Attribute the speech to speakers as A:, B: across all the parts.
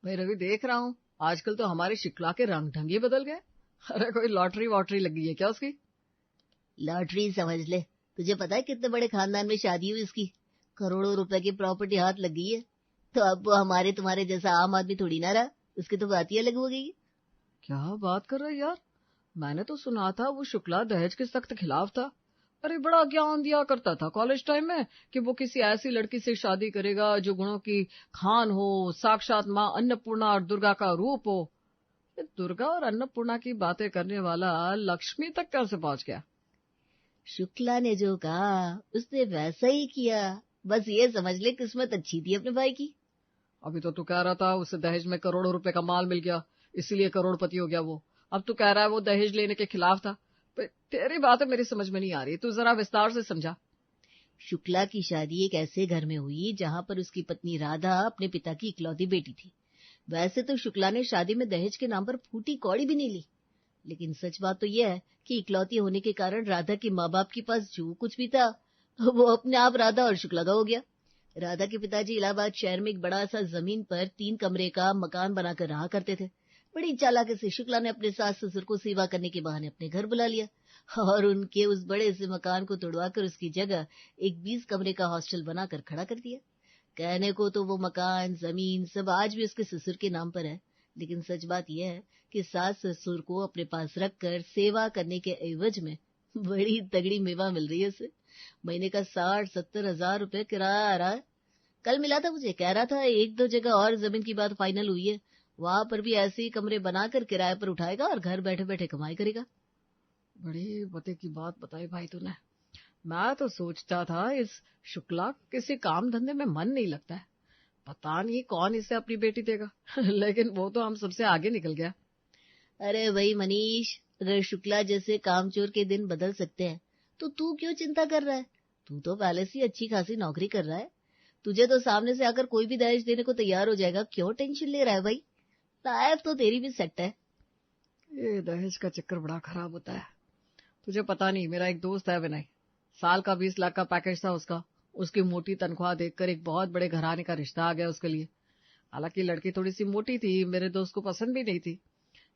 A: भाई रवि, देख रहा हूँ आजकल तो हमारे शुक्ला के रंग ढंग ही बदल गए। अरे कोई लॉटरी वॉटरी लगी है क्या उसकी?
B: लॉटरी समझ ले। तुझे पता है कितने बड़े खानदान में शादी हुई उसकी? करोड़ों रुपए की प्रॉपर्टी हाथ लग गई है। तो अब वो हमारे तुम्हारे जैसा आम आदमी थोड़ी ना रहा, उसकी तो बात ही अलग हो गई है।
A: क्या बात कर रहा है यार? मैंने तो सुना था वो शुक्ला दहेज के सख्त खिलाफ था। अरे बड़ा ज्ञान दिया करता था कॉलेज टाइम में कि वो किसी ऐसी लड़की से शादी करेगा जो गुणों की खान हो, साक्षात माँ अन्नपूर्णा और दुर्गा का रूप हो। ये दुर्गा और अन्नपूर्णा की बातें करने वाला लक्ष्मी तक कैसे पहुंच गया?
B: शुक्ला ने जो कहा उसने वैसा ही किया। बस ये समझ ले किस्मत अच्छी थी अपने भाई की।
A: अभी तो तू कह रहा था उसे दहेज में करोड़ों रुपए का माल मिल गया, इसीलिए करोड़पति हो गया वो। अब तू कह रहा है वो दहेज लेने के खिलाफ था। तेरी बातें मेरी समझ में नहीं आ रही, तू जरा विस्तार से समझा।
B: शुक्ला की शादी एक ऐसे घर में हुई जहां पर उसकी पत्नी राधा अपने पिता की इकलौती बेटी थी। वैसे तो शुक्ला ने शादी में दहेज के नाम पर फूटी कौड़ी भी नहीं ली, लेकिन सच बात तो यह है कि इकलौती होने के कारण राधा के माँ बाप के पास जो कुछ भी था वो अपने आप राधा और शुक्ला का हो गया। राधा के पिताजी इलाहाबाद शहर में एक बड़ा सा जमीन पर 3 कमरे का मकान बनाकर रहा करते थे। बड़ी चालाकी से शुक्ला ने अपने सास ससुर को सेवा करने के बहाने अपने घर बुला लिया और उनके उस बड़े से मकान को तोड़वाकर उसकी जगह एक 20 कमरे का हॉस्टल बनाकर खड़ा कर दिया। कहने को तो वो मकान जमीन सब आज भी उसके ससुर के नाम पर है, लेकिन सच बात यह है कि सास ससुर को अपने पास रखकर सेवा करने के एवज में बड़ी तगड़ी मेवा मिल रही है उसे। महीने का 60-70 हजार रुपए किराया आ रहा है। कल मिला था मुझे, कह रहा था 1-2 जगह और जमीन की बात फाइनल हुई है, वहां पर भी ऐसे ही कमरे बनाकर किराए पर उठाएगा और घर बैठे बैठे कमाई करेगा।
A: बड़ी पते की बात बताई भाई तूने। मैं तो सोचता था इस शुक्ला किसी काम धंधे में मन नहीं लगता है, पता नहीं कौन इसे अपनी बेटी देगा। लेकिन वो तो हम सबसे आगे निकल गया।
B: अरे भाई मनीष, अगर शुक्ला जैसे कामचोर के दिन बदल सकते हैं तो तू क्यों चिंता कर रहा है? तू तो पहले से ही अच्छी खासी नौकरी कर रहा है। तुझे तो सामने से आकर कोई भी दहेज देने को तैयार हो जाएगा, क्यों टेंशन ले रहा है भाई? लाइफ तो तेरी भी सेट है।
A: ये दहेज का चक्कर बड़ा खराब होता है। तुझे पता नहीं, मेरा एक दोस्त है विनय, साल का 20 लाख का पैकेज था उसका। उसकी मोटी तनख्वाह देखकर एक बहुत बड़े घराने का रिश्ता आ गया उसके लिए। हालांकि लड़की थोड़ी सी मोटी थी, मेरे दोस्त को पसंद भी नहीं थी,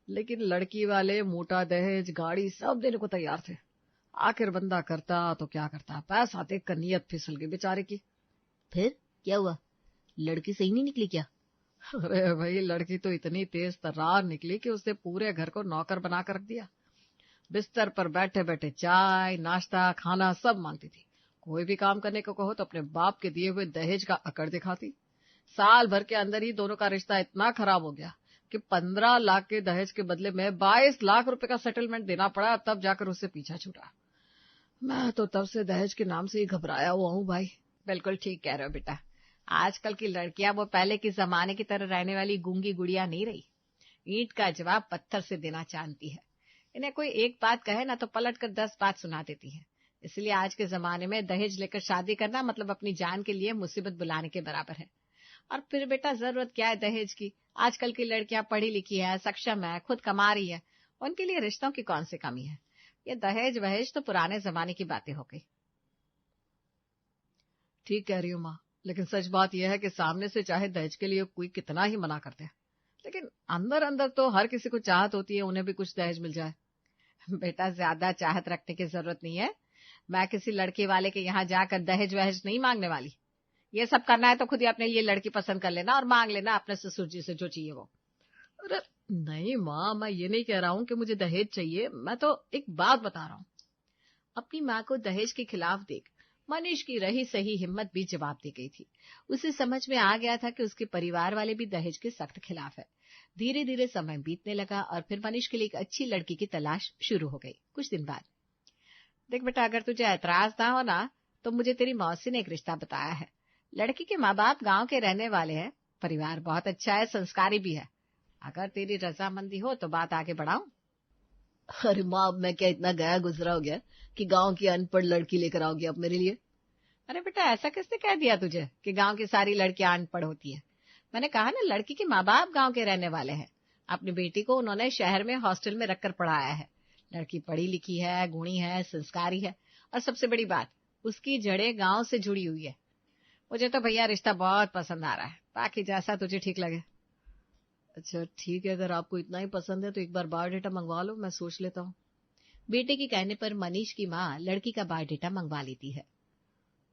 A: लेकिन लड़की वाले मोटा दहेज गाड़ी सब देने को तैयार थे। आखिर बंदा करता तो क्या करता, पैसा देखकर नीयत फिसल गई बेचारे की।
B: फिर क्या हुआ? लड़की सही नहीं निकली क्या?
A: अरे भाई, लड़की तो इतनी तेज तर्रार निकली कि उसने पूरे घर को नौकर बना कर रख दिया। बिस्तर पर बैठे बैठे चाय नाश्ता खाना सब मांगती थी। कोई भी काम करने को कहो तो अपने बाप के दिए हुए दहेज का अकड़ दिखाती। साल भर के अंदर ही दोनों का रिश्ता इतना खराब हो गया कि 15 लाख के दहेज के बदले में 22 लाख रुपए का सेटलमेंट देना पड़ा, तब जाकर उससे पीछा छूटा। मैं तो तब से दहेज के नाम से ही घबराया हुआ हूँ भाई।
C: बिल्कुल ठीक कह रहे हो बेटा। आजकल की लड़कियां वो पहले के जमाने की तरह रहने वाली गूंगी गुड़िया नहीं रही। ईंट का जवाब पत्थर से देना जानती है। इन्हें कोई एक बात कहे ना तो पलट कर 10 बात सुना देती है। इसलिए आज के जमाने में दहेज लेकर शादी करना मतलब अपनी जान के लिए मुसीबत बुलाने के बराबर है। और फिर बेटा जरूरत क्या है दहेज की? आजकल की लड़कियां पढ़ी लिखी है, सक्षम है, खुद कमा रही है, उनके लिए रिश्तों की कौन सी कमी है? ये दहेज वहेज तो पुराने जमाने की बातें हो गई।
A: ठीक कह रही हूँ माँ, लेकिन सच बात यह है कि सामने से चाहे दहेज के लिए कोई कितना ही मना करते हैं, लेकिन अंदर अंदर तो हर किसी को चाहत होती है उन्हें भी कुछ दहेज मिल जाए।
C: बेटा ज्यादा चाहत रखने की जरूरत नहीं है। मैं किसी लड़के वाले के यहाँ जाकर दहेज वहेज नहीं मांगने वाली। ये सब करना है तो खुद ही अपने लिए लड़की पसंद कर लेना और मांग लेना अपने ससुर जी से जो चाहिए वो।
A: अरे नहीं माँ, मैं ये नहीं कह रहा हूँ कि मुझे दहेज चाहिए, मैं तो एक बात बता रहा हूँ।
C: अपनी माँ को दहेज के खिलाफ देख मनीष की रही सही हिम्मत भी जवाब दे गई थी। उसे समझ में आ गया था कि उसके परिवार वाले भी दहेज के सख्त खिलाफ है। धीरे धीरे समय बीतने लगा और फिर मनीष के लिए एक अच्छी लड़की की तलाश शुरू हो गई। कुछ दिन बाद, देख बेटा, अगर तुझे ऐतराज ना हो ना तो मुझे तेरी मौसी ने एक रिश्ता बताया है। लड़की के माँ बाप गांव के रहने वाले हैं, परिवार बहुत अच्छा है, संस्कारी भी है। अगर तेरी रजामंदी हो तो बात आगे बढ़ाऊं।
B: अरे माँ, मैं क्या इतना गया गुजरा हो गया कि गांव की अनपढ़ लड़की लेकर आओगी अब मेरे लिए?
C: अरे बेटा, ऐसा किसने कह दिया तुझे कि गांव की सारी लड़कियां अनपढ़ होती है? मैंने कहा ना, लड़की के माँ बाप गांव के रहने वाले हैं। अपनी बेटी को उन्होंने शहर में हॉस्टल में रखकर पढ़ाया है। लड़की पढ़ी लिखी है, गुणी है, संस्कारी है और सबसे बड़ी बात, उसकी जड़ें गांव से जुड़ी हुई है। मुझे तो भैया रिश्ता बहुत पसंद आ रहा है, बाकी जैसा तुझे ठीक लगे।
A: अच्छा ठीक है, अगर आपको इतना ही पसंद है तो एक बार बायोडेटा मंगवा लो, मैं सोच लेता हूँ।
C: बेटे के कहने पर मनीष की माँ लड़की का बायोडेटा मंगवा लेती है।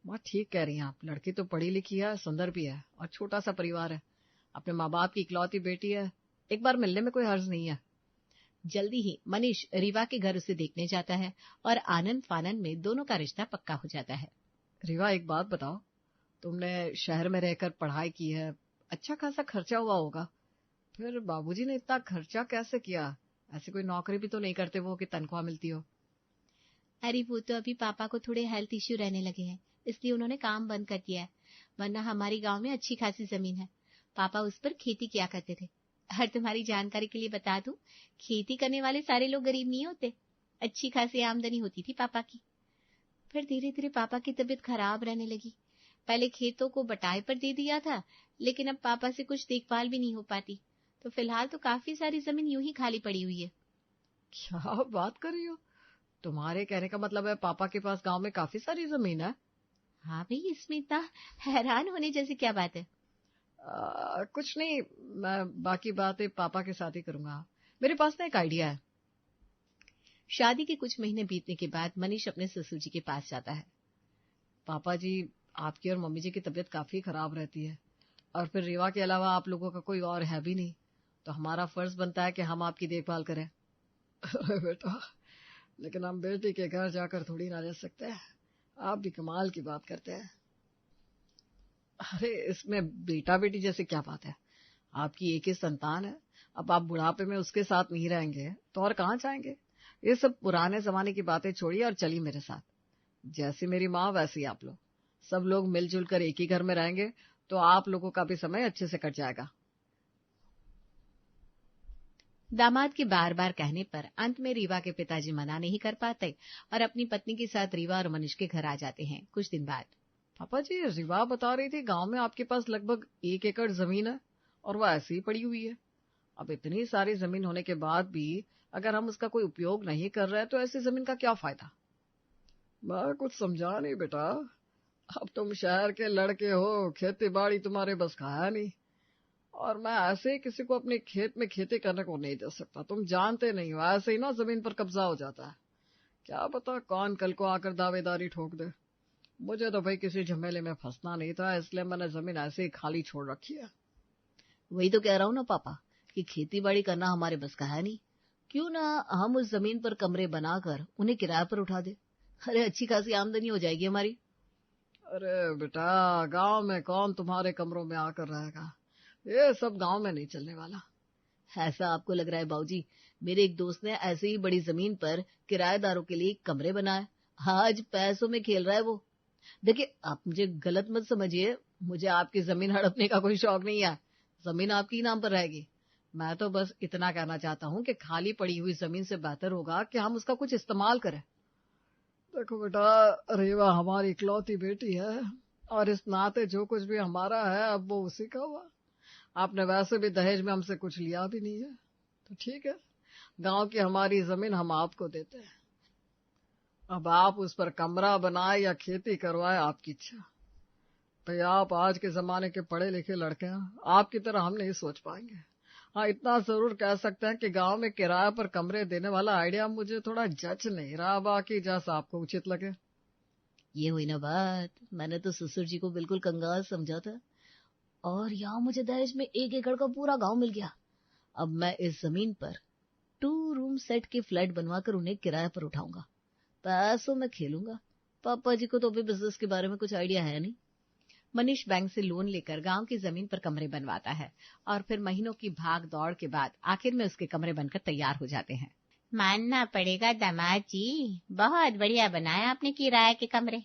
A: माँ ठीक कह रही हैं आप, लड़की तो पढ़ी लिखी है, सुंदर भी है और छोटा सा परिवार है, अपने माँ बाप की इकलौती बेटी है, एक बार मिलने में कोई हर्ज नहीं है।
C: जल्दी ही मनीष रीवा के घर उसे देखने जाता है और आनंद फानंद में दोनों का रिश्ता पक्का हो जाता है।
A: रीवा एक बात बताओ, तुमने शहर में रहकर पढ़ाई की है, अच्छा खासा खर्चा हुआ होगा, फिर बाबूजी ने इतना खर्चा कैसे किया? ऐसे कोई नौकरी भी तो नहीं करते वो कि तनख्वाह मिलती हो।
B: अरे वो तो अभी पापा को थोड़े हेल्थ इश्यू रहने लगे हैं, इसलिए उन्होंने काम बंद कर दिया है, वरना हमारी गांव में अच्छी खासी जमीन है, पापा उस पर खेती किया करते थे। और तुम्हारी जानकारी के लिए बता दूं, खेती करने वाले सारे लोग गरीब नहीं होते, अच्छी खासी आमदनी होती थी पापा की। फिर धीरे धीरे पापा की तबीयत खराब रहने लगी, पहले खेतों को बटाई पर दे दिया था, लेकिन अब पापा से कुछ देखभाल भी नहीं हो पाती, तो फिलहाल तो काफी सारी जमीन यूं ही खाली पड़ी हुई है।
A: क्या बात कर रही हो? तुम्हारे कहने का मतलब है पापा के पास गांव में काफी सारी जमीन है?
B: हाँ भाई, इसमें इतना हैरान होने जैसी क्या बात है?
A: कुछ नहीं, मैं बाकी बातें पापा के साथ ही करूंगा। मेरे पास ना एक आइडिया है।
C: शादी के कुछ महीने बीतने के बाद मनीष अपने ससुर जी के पास जाता है।
A: पापा जी, आपकी और मम्मी जी की तबीयत काफी खराब रहती है, और फिर रीवा के अलावा आप लोगों का कोई और है भी नहीं, तो हमारा फर्ज बनता है कि हम आपकी देखभाल करें। अरे बेटा, लेकिन हम बेटी के घर जाकर थोड़ी ना रह सकते हैं, आप भी कमाल की बात करते हैं। अरे इसमें बेटा बेटी जैसे क्या बात है, आपकी एक ही संतान है, अब आप बुढ़ापे में उसके साथ नहीं रहेंगे तो और कहाँ जाएंगे? ये सब पुराने जमाने की बातें छोड़िए और चलिए मेरे साथ। जैसी मेरी माँ वैसी आप लोग, सब लोग मिलजुल कर एक ही घर में रहेंगे तो आप लोगों का भी समय अच्छे से कट जाएगा।
C: दामाद के बार बार कहने पर अंत में रीवा के पिताजी मना नहीं कर पाते और अपनी पत्नी के साथ रीवा और मनीष के घर आ जाते हैं। कुछ दिन बाद
A: पापा जी, रीवा बता रही थी गांव में आपके पास लगभग 1 एकड़ जमीन है और वो ऐसी ही पड़ी हुई है। अब इतनी सारी जमीन होने के बाद भी अगर हम उसका कोई उपयोग नहीं कर रहे तो ऐसी जमीन का क्या फायदा? मैं कुछ समझा नहीं बेटा, अब तुम शहर के लड़के हो, खेती बाड़ी तुम्हारे बस का है नहीं, और मैं ऐसे ही किसी को अपने खेत में खेती करने को नहीं दे सकता। तुम जानते नहीं हो, ऐसे ही ना जमीन पर कब्जा हो जाता है, क्या पता कौन कल को आकर दावेदारी ठोक दे। मुझे तो भाई किसी झमेले में फंसना नहीं था, इसलिए मैंने जमीन ऐसे ही खाली छोड़ रखी है।
B: वही तो कह रहा हूँ ना पापा, कि खेती बाड़ी करना हमारे बस का है नहीं, क्यों ना हम उस जमीन पर कमरे बनाकर उन्हें किराए पर उठा दे, अरे अच्छी खासी आमदनी हो जाएगी हमारी।
A: अरे बेटा, गांव में कौन तुम्हारे कमरों में आकर रहेगा, ये सब गांव में नहीं चलने वाला।
B: ऐसा आपको लग रहा है बाबूजी? मेरे एक दोस्त ने ऐसे ही बड़ी जमीन पर किराएदारों के लिए कमरे बनाए, आज पैसों में खेल रहा है वो। देखिए, आप मुझे गलत मत समझिए, मुझे आपकी जमीन हड़पने का कोई शौक नहीं है, जमीन आपके ही नाम पर रहेगी। मैं तो बस इतना कहना चाहता हूँ कि खाली पड़ी हुई जमीन से बेहतर होगा कि हम उसका कुछ इस्तेमाल करें। देखो बेटा, रीवा हमारी इकलौती बेटी है और इस नाते जो कुछ भी हमारा है अब वो उसी का हुआ। आपने वैसे भी दहेज में हमसे कुछ लिया भी नहीं है, तो ठीक है, गांव की हमारी जमीन हम आपको देते हैं। अब आप उस पर कमरा बनाए या खेती करवाए, आपकी इच्छा। भाई आप आज के जमाने के पढ़े लिखे लड़के हैं, आपकी तरह हम नहीं सोच पाएंगे। हाँ, इतना जरूर कह सकते हैं कि गांव में किराए पर कमरे देने वाला आइडिया मुझे थोड़ा जच नहीं रहा, बाकी जैसा आपको उचित लगे। ये हुई ना बात, मैंने तो ससुर जी को बिल्कुल कंगाल समझा था, और यहाँ मुझे दहेज में 1 एकड़ का पूरा गांव मिल गया। अब मैं इस जमीन पर 2 रूम सेट के फ्लैट बनवाकर उन्हें किराए पर उठाऊंगा, पैसों में खेलूंगा। पापा जी को तो अभी बिजनेस के बारे में कुछ आइडिया है नहीं।
C: मनीष बैंक से लोन लेकर गांव की जमीन पर कमरे बनवाता है और फिर महीनों की भाग दौड़ के बाद आखिर में उसके कमरे बनकर तैयार हो जाते हैं।
B: मानना पड़ेगा दामाद जी, बहुत बढ़िया बनाया आपने किराए के कमरे,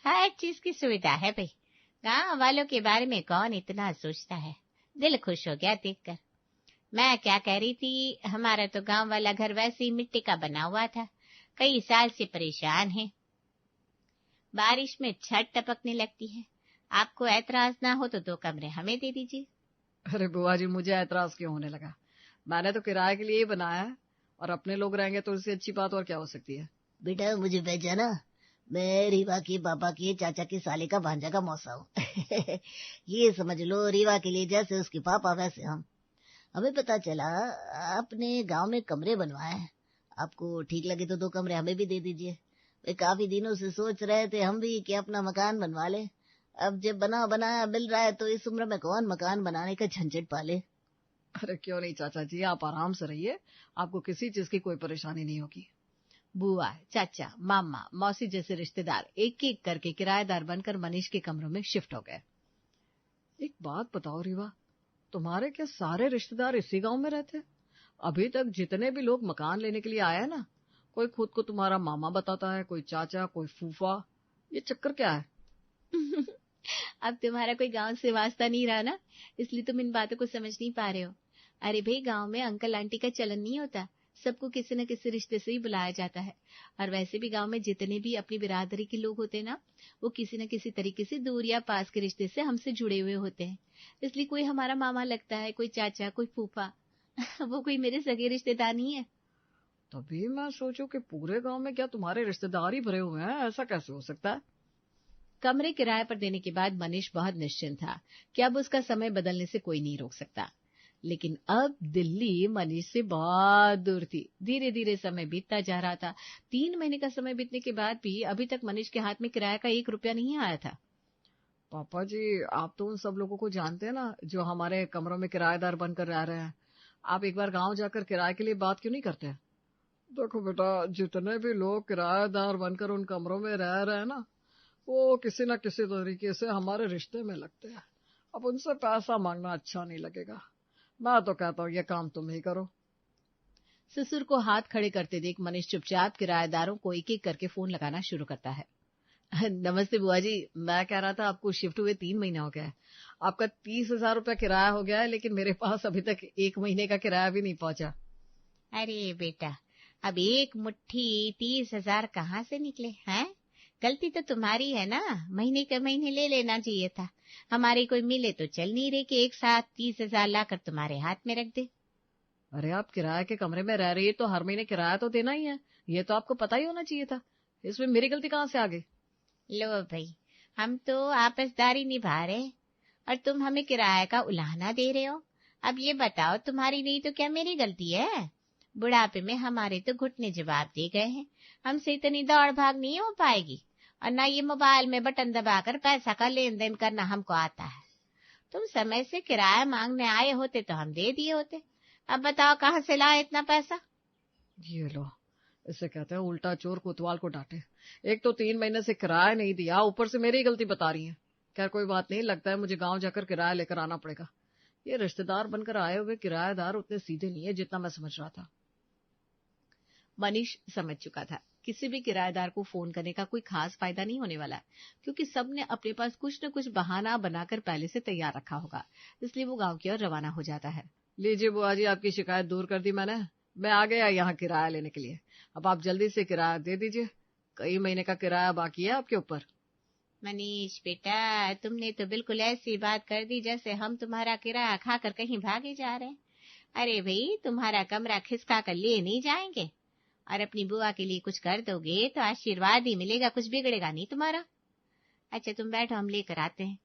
B: हर चीज की सुविधा है भाई। गांव वालों के बारे में कौन इतना सोचता है, दिल खुश हो गया देखकर। मैं क्या कह रही थी, हमारा तो गांव वाला घर वैसे ही मिट्टी का बना हुआ था, कई साल से परेशान है, बारिश में छत टपकने लगती है। आपको ऐतराज ना हो तो 2 कमरे हमें दे दीजिए।
A: अरे बुआ जी, मुझे ऐतराज क्यों होने लगा, मैंने तो किराए के लिए ही बनाया है, और अपने लोग रहेंगे तो इससे अच्छी बात और क्या हो सकती है।
B: बेटा मुझे पहचाना, मैं रीवा के पापा के चाचा के साले का भांजा का मौसा हूँ। ये समझ लो, रीवा के लिए जैसे उसके पापा वैसे हम। हमें पता चला आपने गांव में कमरे बनवाए हैं। आपको ठीक लगे तो 2 कमरे हमें भी दे दीजिए। वे काफी दिनों से सोच रहे थे हम भी कि अपना मकान बनवा ले। अब जब बना बनाया मिल रहा है तो इस उम्र में कौन मकान बनाने का झंझट पाले।
A: अरे क्यों नहीं चाचा जी, आप आराम से रहिए, आपको किसी चीज की कोई परेशानी नहीं होगी।
C: बुआ, चाचा, मामा, मौसी जैसे रिश्तेदार एक एक करके किराएदार बनकर मनीष के कमरों में शिफ्ट हो गए।
A: एक बात बताओ रीवा, तुम्हारे क्या सारे रिश्तेदार इसी गांव में रहते? अभी तक जितने भी लोग मकान लेने के लिए आए हैं ना, कोई खुद को तुम्हारा मामा बताता है, कोई चाचा, कोई फूफा। ये चक्कर क्या है?
C: अब तुम्हारा कोई गांव से वास्ता नहीं रहा ना, इसलिए तुम इन बातों को समझ नहीं पा रहे हो। अरे भाई, गांव में अंकल आंटी का चलन नहीं होता, सबको किसी न किसी रिश्ते से ही बुलाया जाता है। और वैसे भी गांव में जितने भी अपनी बिरादरी के लोग होते हैं ना, वो किसी न किसी तरीके से दूर या पास के रिश्ते से हमसे जुड़े हुए होते हैं। इसलिए कोई हमारा मामा लगता है, कोई चाचा, कोई फूफा। वो कोई मेरे सगे रिश्तेदार नहीं है।
A: तभी मैं सोचूं कि पूरे गांव में क्या तुम्हारे रिश्तेदार ही भरे हुए हैं? ऐसा कैसे हो सकता है?
C: कमरे किराए पर देने के बाद मनीष बहुत निश्चिंत था कि अब उसका समय बदलने से कोई नहीं रोक सकता। लेकिन अब दिल्ली मनीष से बहुत दूर थी। धीरे धीरे समय बीतता जा रहा था। 3 महीने का समय बीतने के बाद भी अभी तक मनीष के हाथ में किराए का 1 रुपया नहीं आया था।
A: पापा जी, आप तो उन सब लोगों को जानते हैं ना जो हमारे कमरों में किराएदार बनकर रह रहे हैं। आप एक बार गांव जाकर किराए के लिए बात क्यों नहीं करते? देखो बेटा, जितने भी लोग किराएदार बनकर उन कमरों में रह रहे हैं ना, वो किसी न किसी तरीके से हमारे रिश्ते में लगते हैं। अब उनसे पैसा मांगना अच्छा नहीं लगेगा। मैं तो कहता हूँ ये काम तुम ही करो।
C: ससुर को हाथ खड़े करते देख मनीष चुपचाप किराएदारों को एक एक करके फोन लगाना शुरू करता है। नमस्ते बुआ जी, मैं कह रहा था आपको शिफ्ट हुए 3 महीने हो गया है। आपका 30,000 रुपया किराया हो गया है, लेकिन मेरे पास अभी तक 1 महीने का किराया भी नहीं पहुंचा।
B: अरे बेटा, अब 1 मुट्ठी 30,000 कहाँ से निकले हैं? गलती तो तुम्हारी है ना, महीने के महीने ले लेना चाहिए था। हमारे कोई मिले तो चल नहीं रहे कि एक साथ 30,000 लाकर तुम्हारे हाथ में रख दे।
A: अरे आप किराए के कमरे में रह रही है तो हर महीने किराया तो देना ही है, ये तो आपको पता ही होना चाहिए था। इसमें मेरी गलती कहाँ से आ गई?
B: लो भाई, हम तो आपसदारी निभा रहे और तुम हमें किराए का उलाहना दे रहे हो। अब ये बताओ, तुम्हारी नहीं तो क्या मेरी गलती है? बुढ़ापे में हमारे तो घुटने जवाब दे गए हैं, हमसे इतनी दौड़ भाग नहीं हो पाएगी। और ना ये मोबाइल में बटन दबाकर पैसा का लेन देन करना हमको आता है। तुम समय से किराया मांगने आए होते तो हम दे दिए होते। अब बताओ कहाँ से लाए इतना पैसा?
A: ये लो, इसे कहते हैं उल्टा चोर कोतवाल को डांटे। एक तो 3 महीने से किराया नहीं दिया, ऊपर से मेरी गलती बता रही है। खैर कोई बात नहीं, लगता है मुझे गांव जाकर किराया लेकर आना पड़ेगा। ये रिश्तेदार बनकर आए हुए किराएदार उतने सीधे नहीं है जितना मैं समझ रहा था।
C: मनीष समझ चुका था किसी भी किराएदार को फोन करने का कोई खास फायदा नहीं होने वाला, क्योंकि सबने अपने पास कुछ न कुछ बहाना बनाकर पहले से तैयार रखा होगा। इसलिए वो गांव की ओर रवाना हो जाता है।
A: लीजिए बुआ जी, आपकी शिकायत दूर कर दी मैंने। मैं आ गया यहाँ किराया लेने के लिए। अब आप जल्दी से किराया दे दीजिए, कई महीने का किराया बाकी है आपके ऊपर।
B: मनीष बेटा, तुमने तो बिल्कुल ऐसी बात कर दी जैसे हम तुम्हारा किराया खाकर कहीं भागे जा रहे हैं। अरे भाई, तुम्हारा कमरा खिसका कर ले नहीं जाएंगे, और अपनी बुआ के लिए कुछ कर दोगे तो आशीर्वाद ही मिलेगा, कुछ बिगड़ेगा नहीं तुम्हारा। अच्छा तुम बैठो, हम लेकर आते हैं।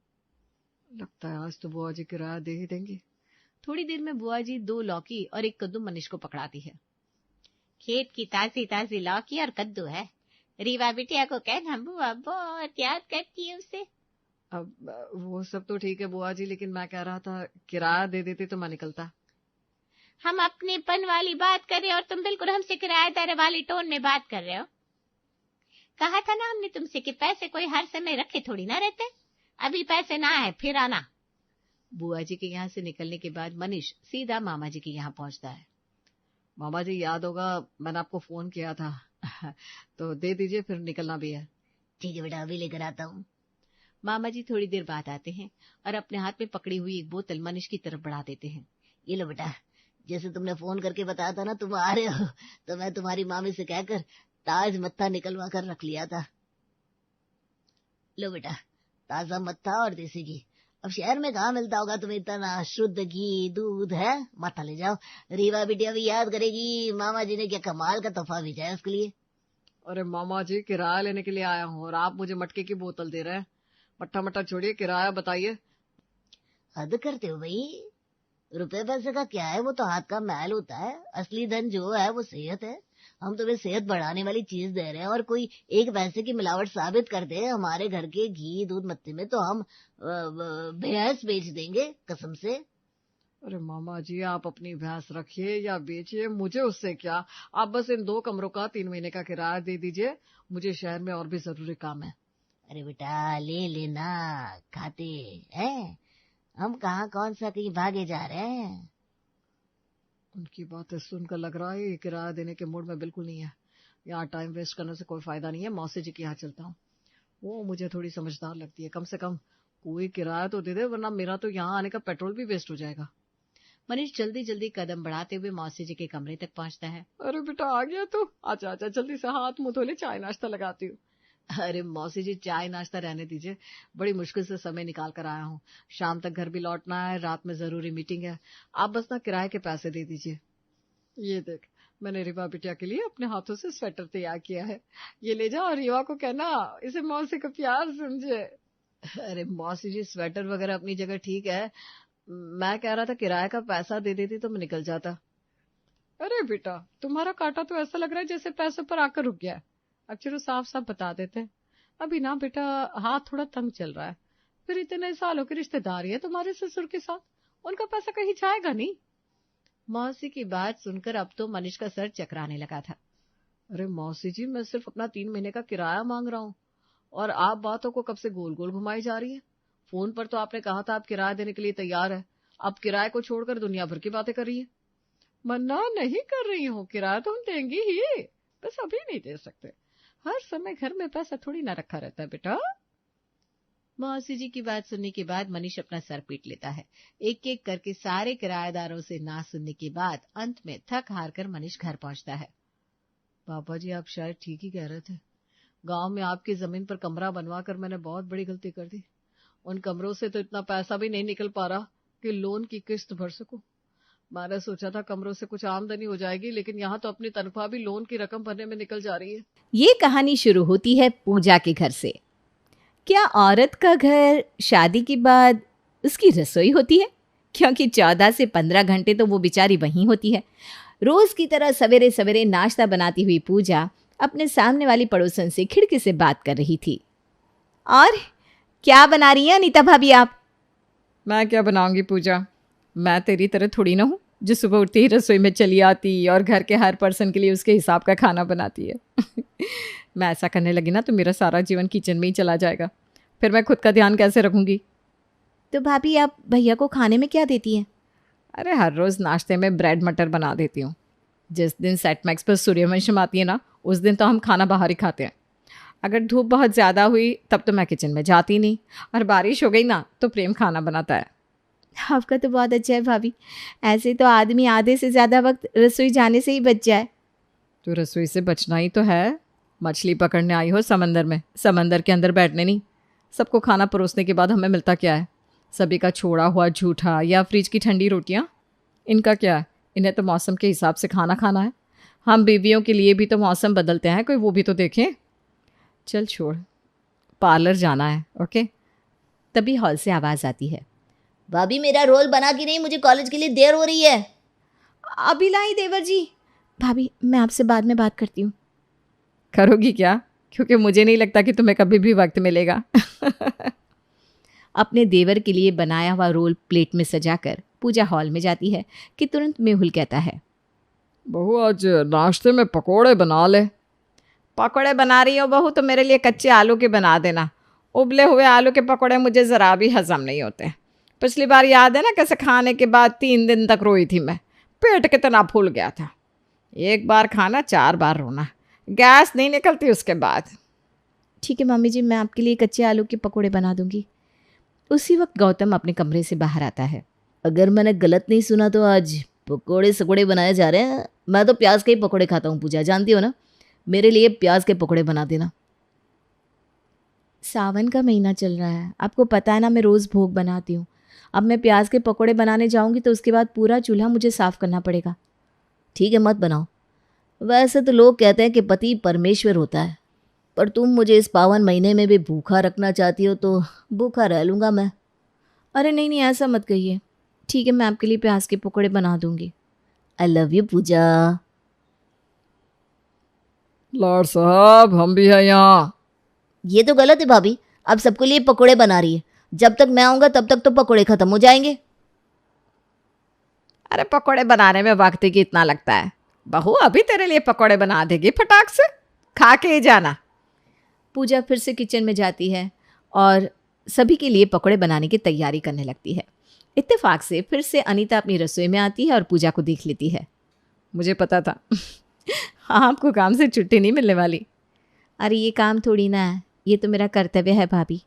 A: लगता है आज तो बुआ जी किराया दे ही देंगे।
C: थोड़ी देर में बुआ जी 2 लौकी और 1 कद्दू मनीष को पकड़ाती है।
B: खेत की ताजी ताजी लौकी और कद्दू है। रीवा बिटिया को कहना बुआ बहुत याद करती है उसे।
A: अब वो सब तो ठीक है बुआ जी, लेकिन मैं कह रहा था किराया दे देते तो मैं निकलता।
B: हम अपनेपन वाली बात कर रहे हो और तुम बिल्कुल हमसे किराएदार वाली टोन में बात कर रहे हो। कहा था ना हमने तुमसे कि पैसे कोई हर समय रखे थोड़ी ना रहते। अभी पैसे ना है फिर आना।
C: बुआ जी के यहाँ से निकलने के बाद मनीष सीधा मामा जी के यहाँ पहुंचता है।
A: मामा जी याद होगा मैंने आपको फोन किया था तो दे दीजिए, फिर निकलना भी है।
B: ठीक है बेटा, अभी लेकर आता हूँ।
C: मामा जी थोड़ी देर बाद आते हैं और अपने हाथ में पकड़ी हुई एक बोतल मनीष की तरफ बढ़ा देते हैं।
B: ये लो बेटा, जैसे तुमने फोन करके बताया था ना तुम आ रहे हो, तो मैं तुम्हारी मामी से कहकर ताज मत्था निकलवा कर रख लिया था। लो बेटा, ताजा मत्था और देसी घी। अब शहर में कहाँ मिलता होगा तुम्हें इतना शुद्ध घी दूध है। मत्था ले जाओ, रीवा बिटिया भी याद करेगी मामा जी ने क्या कमाल का तोहफा भेजा है उसके लिए।
A: अरे मामा जी, किराया लेने के लिए आया हूँ और आप मुझे मटके की बोतल दे रहे हैं। मट्ठा मट्ठा छोड़िए, किराया बताइए।
B: हद करते हो भाई, रुपए पैसे का क्या है, वो तो हाथ का मैल होता है। असली धन जो है वो सेहत है। हम तुम्हें सेहत बढ़ाने वाली चीज दे रहे हैं और कोई एक पैसे की मिलावट साबित कर दे हमारे घर के घी दूध मत्ती में तो हम भैंस बेच देंगे कसम से।
A: अरे मामा जी, आप अपनी भैंस रखिए या बेचिए, मुझे उससे क्या। आप बस इन 2 कमरों का 3 महीने का किराया दे दीजिए, मुझे शहर में और भी जरूरी काम है।
B: अरे बेटा ले लेना, खाते हैं हम, कहाँ कौन सा कहीं भागे जा रहे हैं।
A: उनकी बातें सुनकर लग रहा है ये किराया देने के मूड में बिल्कुल नहीं है। यहाँ टाइम वेस्ट करने से कोई फायदा नहीं है। मौसी जी के यहाँ चलता हूँ, वो मुझे थोड़ी समझदार लगती है। कम से कम कोई किराया तो दे दे, वरना मेरा तो यहाँ आने का पेट्रोल भी वेस्ट हो जाएगा।
C: मनीष जल्दी जल्दी कदम बढ़ाते हुए मौसी जी के कमरे तक पहुंचता है।
A: अरे बेटा आ गया तू, आजा आजा, जल्दी से हाथ मुंह धो ले, चाय नाश्ता लगाती हूँ। अरे मौसी जी, चाय नाश्ता रहने दीजिए, बड़ी मुश्किल से समय निकाल कर आया हूँ। शाम तक घर भी लौटना है, रात में जरूरी मीटिंग है। आप बस ना किराए के पैसे दे दीजिए। ये देख, मैंने रिवा बिटिया के लिए अपने हाथों से स्वेटर तैयार किया है, ये ले जाओ और रिवा को कहना इसे मौसी का प्यार समझे। अरे मौसी जी, स्वेटर वगैरह अपनी जगह ठीक है, मैं कह रहा था किराए का पैसा दे देती तो मैं निकल जाता। अरे बेटा, तुम्हारा कांटा तो ऐसा लग रहा है जैसे पैसों पर आकर रुक गया है। अब चलो साफ साफ बता देते हैं। अभी ना बेटा, हाथ थोड़ा तंग चल रहा है, फिर इतने सालों की रिश्तेदारी है तुम्हारे ससुर के साथ, उनका पैसा कहीं जाएगा नहीं।
C: मौसी की बात सुनकर अब तो मनीष का सर चकराने लगा था।
A: अरे मौसी जी, मैं सिर्फ अपना 3 महीने का किराया मांग रहा हूँ और आप बातों को कब से गोल गोल घुमाई जा रही है। फोन पर तो आपने कहा था आप किराया देने के लिए तैयार है, अब किराए को छोड़कर दुनिया भर की बातें कर रही है। मना नहीं कर रही हूँ, किराया तो हम देंगे ही, बस अभी नहीं दे सकते। हर समय घर में पैसा थोड़ी ना रखा रहता है बेटा।
C: मौसी जी की बात सुनने के बाद मनीष अपना सर पीट लेता है। एक एक करके सारे किराएदारों से ना सुनने के बाद अंत में थक हार कर मनीष घर पहुंचता है।
A: पापा जी, आप शायद ठीक ही कह रहे थे। गांव में आपकी जमीन पर कमरा बनवा कर मैंने बहुत बड़ी गलती कर दी। उन कमरों से तो इतना पैसा भी नहीं निकल पा रहा कि लोन की किस्त भर सकूं। मैंने सोचा था कमरों से कुछ आमदनी हो जाएगी, लेकिन यहाँ तो अपनी तनख्वाह भी लोन की रकम भरने में निकल जा रही है।
C: ये कहानी शुरू होती है पूजा के घर से। क्या औरत का घर शादी के बाद उसकी रसोई होती है? क्योंकि 14 से 15 घंटे तो वो बेचारी वहीं होती है। रोज की तरह सवेरे सवेरे नाश्ता बनाती हुई पूजा अपने सामने वाली पड़ोसन से खिड़की से बात कर रही थी। और क्या बना रही हैं अनीता भाभी आप?
A: मैं क्या बनाऊंगी पूजा, मैं तेरी तरह थोड़ी ना हूँ जो सुबह उठती ही रसोई में चली आती और घर के हर पर्सन के लिए उसके हिसाब का खाना बनाती है। मैं ऐसा करने लगी ना तो मेरा सारा जीवन किचन में ही चला जाएगा, फिर मैं खुद का ध्यान कैसे रखूंगी।
C: तो भाभी आप भैया को खाने में क्या देती हैं?
A: अरे हर रोज़ नाश्ते में ब्रेड मटर बना देती हूँ। जिस दिन सेट मैक्स पर सूर्यवंशम आती है ना, उस दिन तो हम खाना बाहर ही खाते हैं। अगर धूप बहुत ज़्यादा हुई तब तो मैं किचन में जाती नहीं, और बारिश हो गई ना तो प्रेम खाना बनाता है।
C: आपका तो बहुत अच्छा है भाभी, ऐसे तो आदमी आधे से ज़्यादा वक्त रसोई जाने से ही बच जाए।
A: तो रसोई से बचना ही तो है। मछली पकड़ने आई हो समंदर में, समंदर के अंदर बैठने नहीं। सबको खाना परोसने के बाद हमें मिलता क्या है? सभी का छोड़ा हुआ झूठा या फ्रिज की ठंडी रोटियाँ। इनका क्या है? इन्हें तो मौसम के हिसाब से खाना खाना है। हम बीवियों के लिए भी तो मौसम बदलते हैं, कोई वो भी तो देखें। चल छोड़, पार्लर जाना है। ओके।
C: तभी हॉल से आवाज़ आती है,
B: भाभी मेरा रोल बना कि नहीं, मुझे कॉलेज के लिए देर हो रही है।
C: अभी लाई देवर जी। भाभी मैं आपसे बाद में बात करती हूँ।
A: करोगी क्या? क्योंकि मुझे नहीं लगता कि तुम्हें कभी भी वक्त मिलेगा।
C: अपने देवर के लिए बनाया हुआ रोल प्लेट में सजाकर पूजा हॉल में जाती है कि तुरंत मेहुल कहता है,
A: बहू आज नाश्ते में पकोड़े बना ले।
C: पकोड़े बना रही हो बहू तो मेरे लिए कच्चे आलू के बना देना। उबले हुए आलू के पकोड़े मुझे ज़रा भी हजम नहीं होते। पिछली बार याद है ना कैसे खाने के बाद 3 दिन तक रोई थी मैं, पेट कितना फूल गया था। एक बार खाना 4 बार रोना, गैस नहीं निकलती उसके बाद। ठीक है मम्मी जी, मैं आपके लिए कच्चे आलू के पकोड़े बना दूंगी। उसी वक्त गौतम अपने कमरे से बाहर आता है।
B: अगर मैंने गलत नहीं सुना तो आज पकोड़े सकोड़े बनाए जा रहे हैं। मैं तो प्याज के ही पकोड़े खाता हूँ पूजा, जानती हो ना। मेरे लिए प्याज के पकोड़े बना देना।
C: सावन का महीना चल रहा है, आपको पता है ना मैं रोज़ भोग बनाती हूँ। अब मैं प्याज के पकोड़े बनाने जाऊँगी तो उसके बाद पूरा चूल्हा मुझे साफ़ करना पड़ेगा।
B: ठीक है, मत बनाओ। वैसे तो लोग कहते हैं कि पति परमेश्वर होता है, पर तुम मुझे इस पावन महीने में भी भूखा रखना चाहती हो तो भूखा रह लूँगा मैं।
C: अरे नहीं नहीं, ऐसा मत कहिए।
B: ठीक है, मैं आपके लिए प्याज के पकोड़े बना दूंगी। आई लव यू पूजा।
A: लाड साहब, हम भी है यहाँ।
B: ये तो गलत है भाभी, अब सबके लिए पकोड़े बना रही है। जब तक मैं आऊंगा तब तक तो पकोड़े खत्म हो जाएंगे।
C: अरे पकोड़े बनाने में वक्त ही कितना लगता है। बहू अभी तेरे लिए पकोड़े बना देगी फटाक से, खा के ही जाना।
B: पूजा फिर से किचन में जाती है और सभी के लिए पकोड़े बनाने की तैयारी करने लगती है। इत्तेफाक से फिर से अनीता अपनी रसोई में आती है और पूजा को देख लेती है।
C: मुझे पता था आपको काम से छुट्टी नहीं मिलने वाली।
B: अरे ये काम थोड़ी ना है, ये तो मेरा कर्तव्य है भाभी।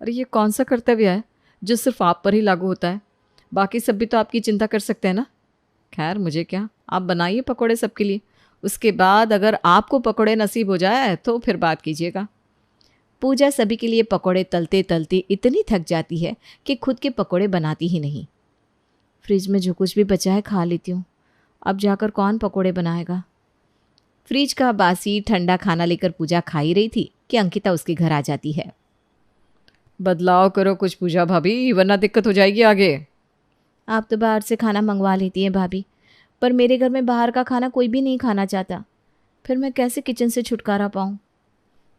C: अरे ये कौन सा कर्तव्य है जो सिर्फ आप पर ही लागू होता है? बाकी सब भी तो आपकी चिंता कर सकते हैं ना। खैर मुझे क्या, आप बनाइए पकोड़े सबके लिए। उसके बाद अगर आपको पकोड़े नसीब हो जाए तो फिर बात कीजिएगा।
B: पूजा सभी के लिए पकोड़े तलते तलते इतनी थक जाती है कि खुद के पकोड़े बनाती ही नहीं। फ्रिज में जो कुछ भी बचा है खा लेती हूँ, अब जाकर कौन पकोड़े बनाएगा। फ्रिज का बासी ठंडा खाना लेकर पूजा खा ही रही थी कि अंकिता उसके घर आ जाती है।
C: बदलाव करो कुछ पूजा भाभी, वरना दिक्कत हो जाएगी आगे।
B: आप तो बाहर से खाना मंगवा लेती हैं भाभी, पर मेरे घर में बाहर का खाना कोई भी नहीं खाना चाहता। फिर मैं कैसे किचन से छुटकारा पाऊँ।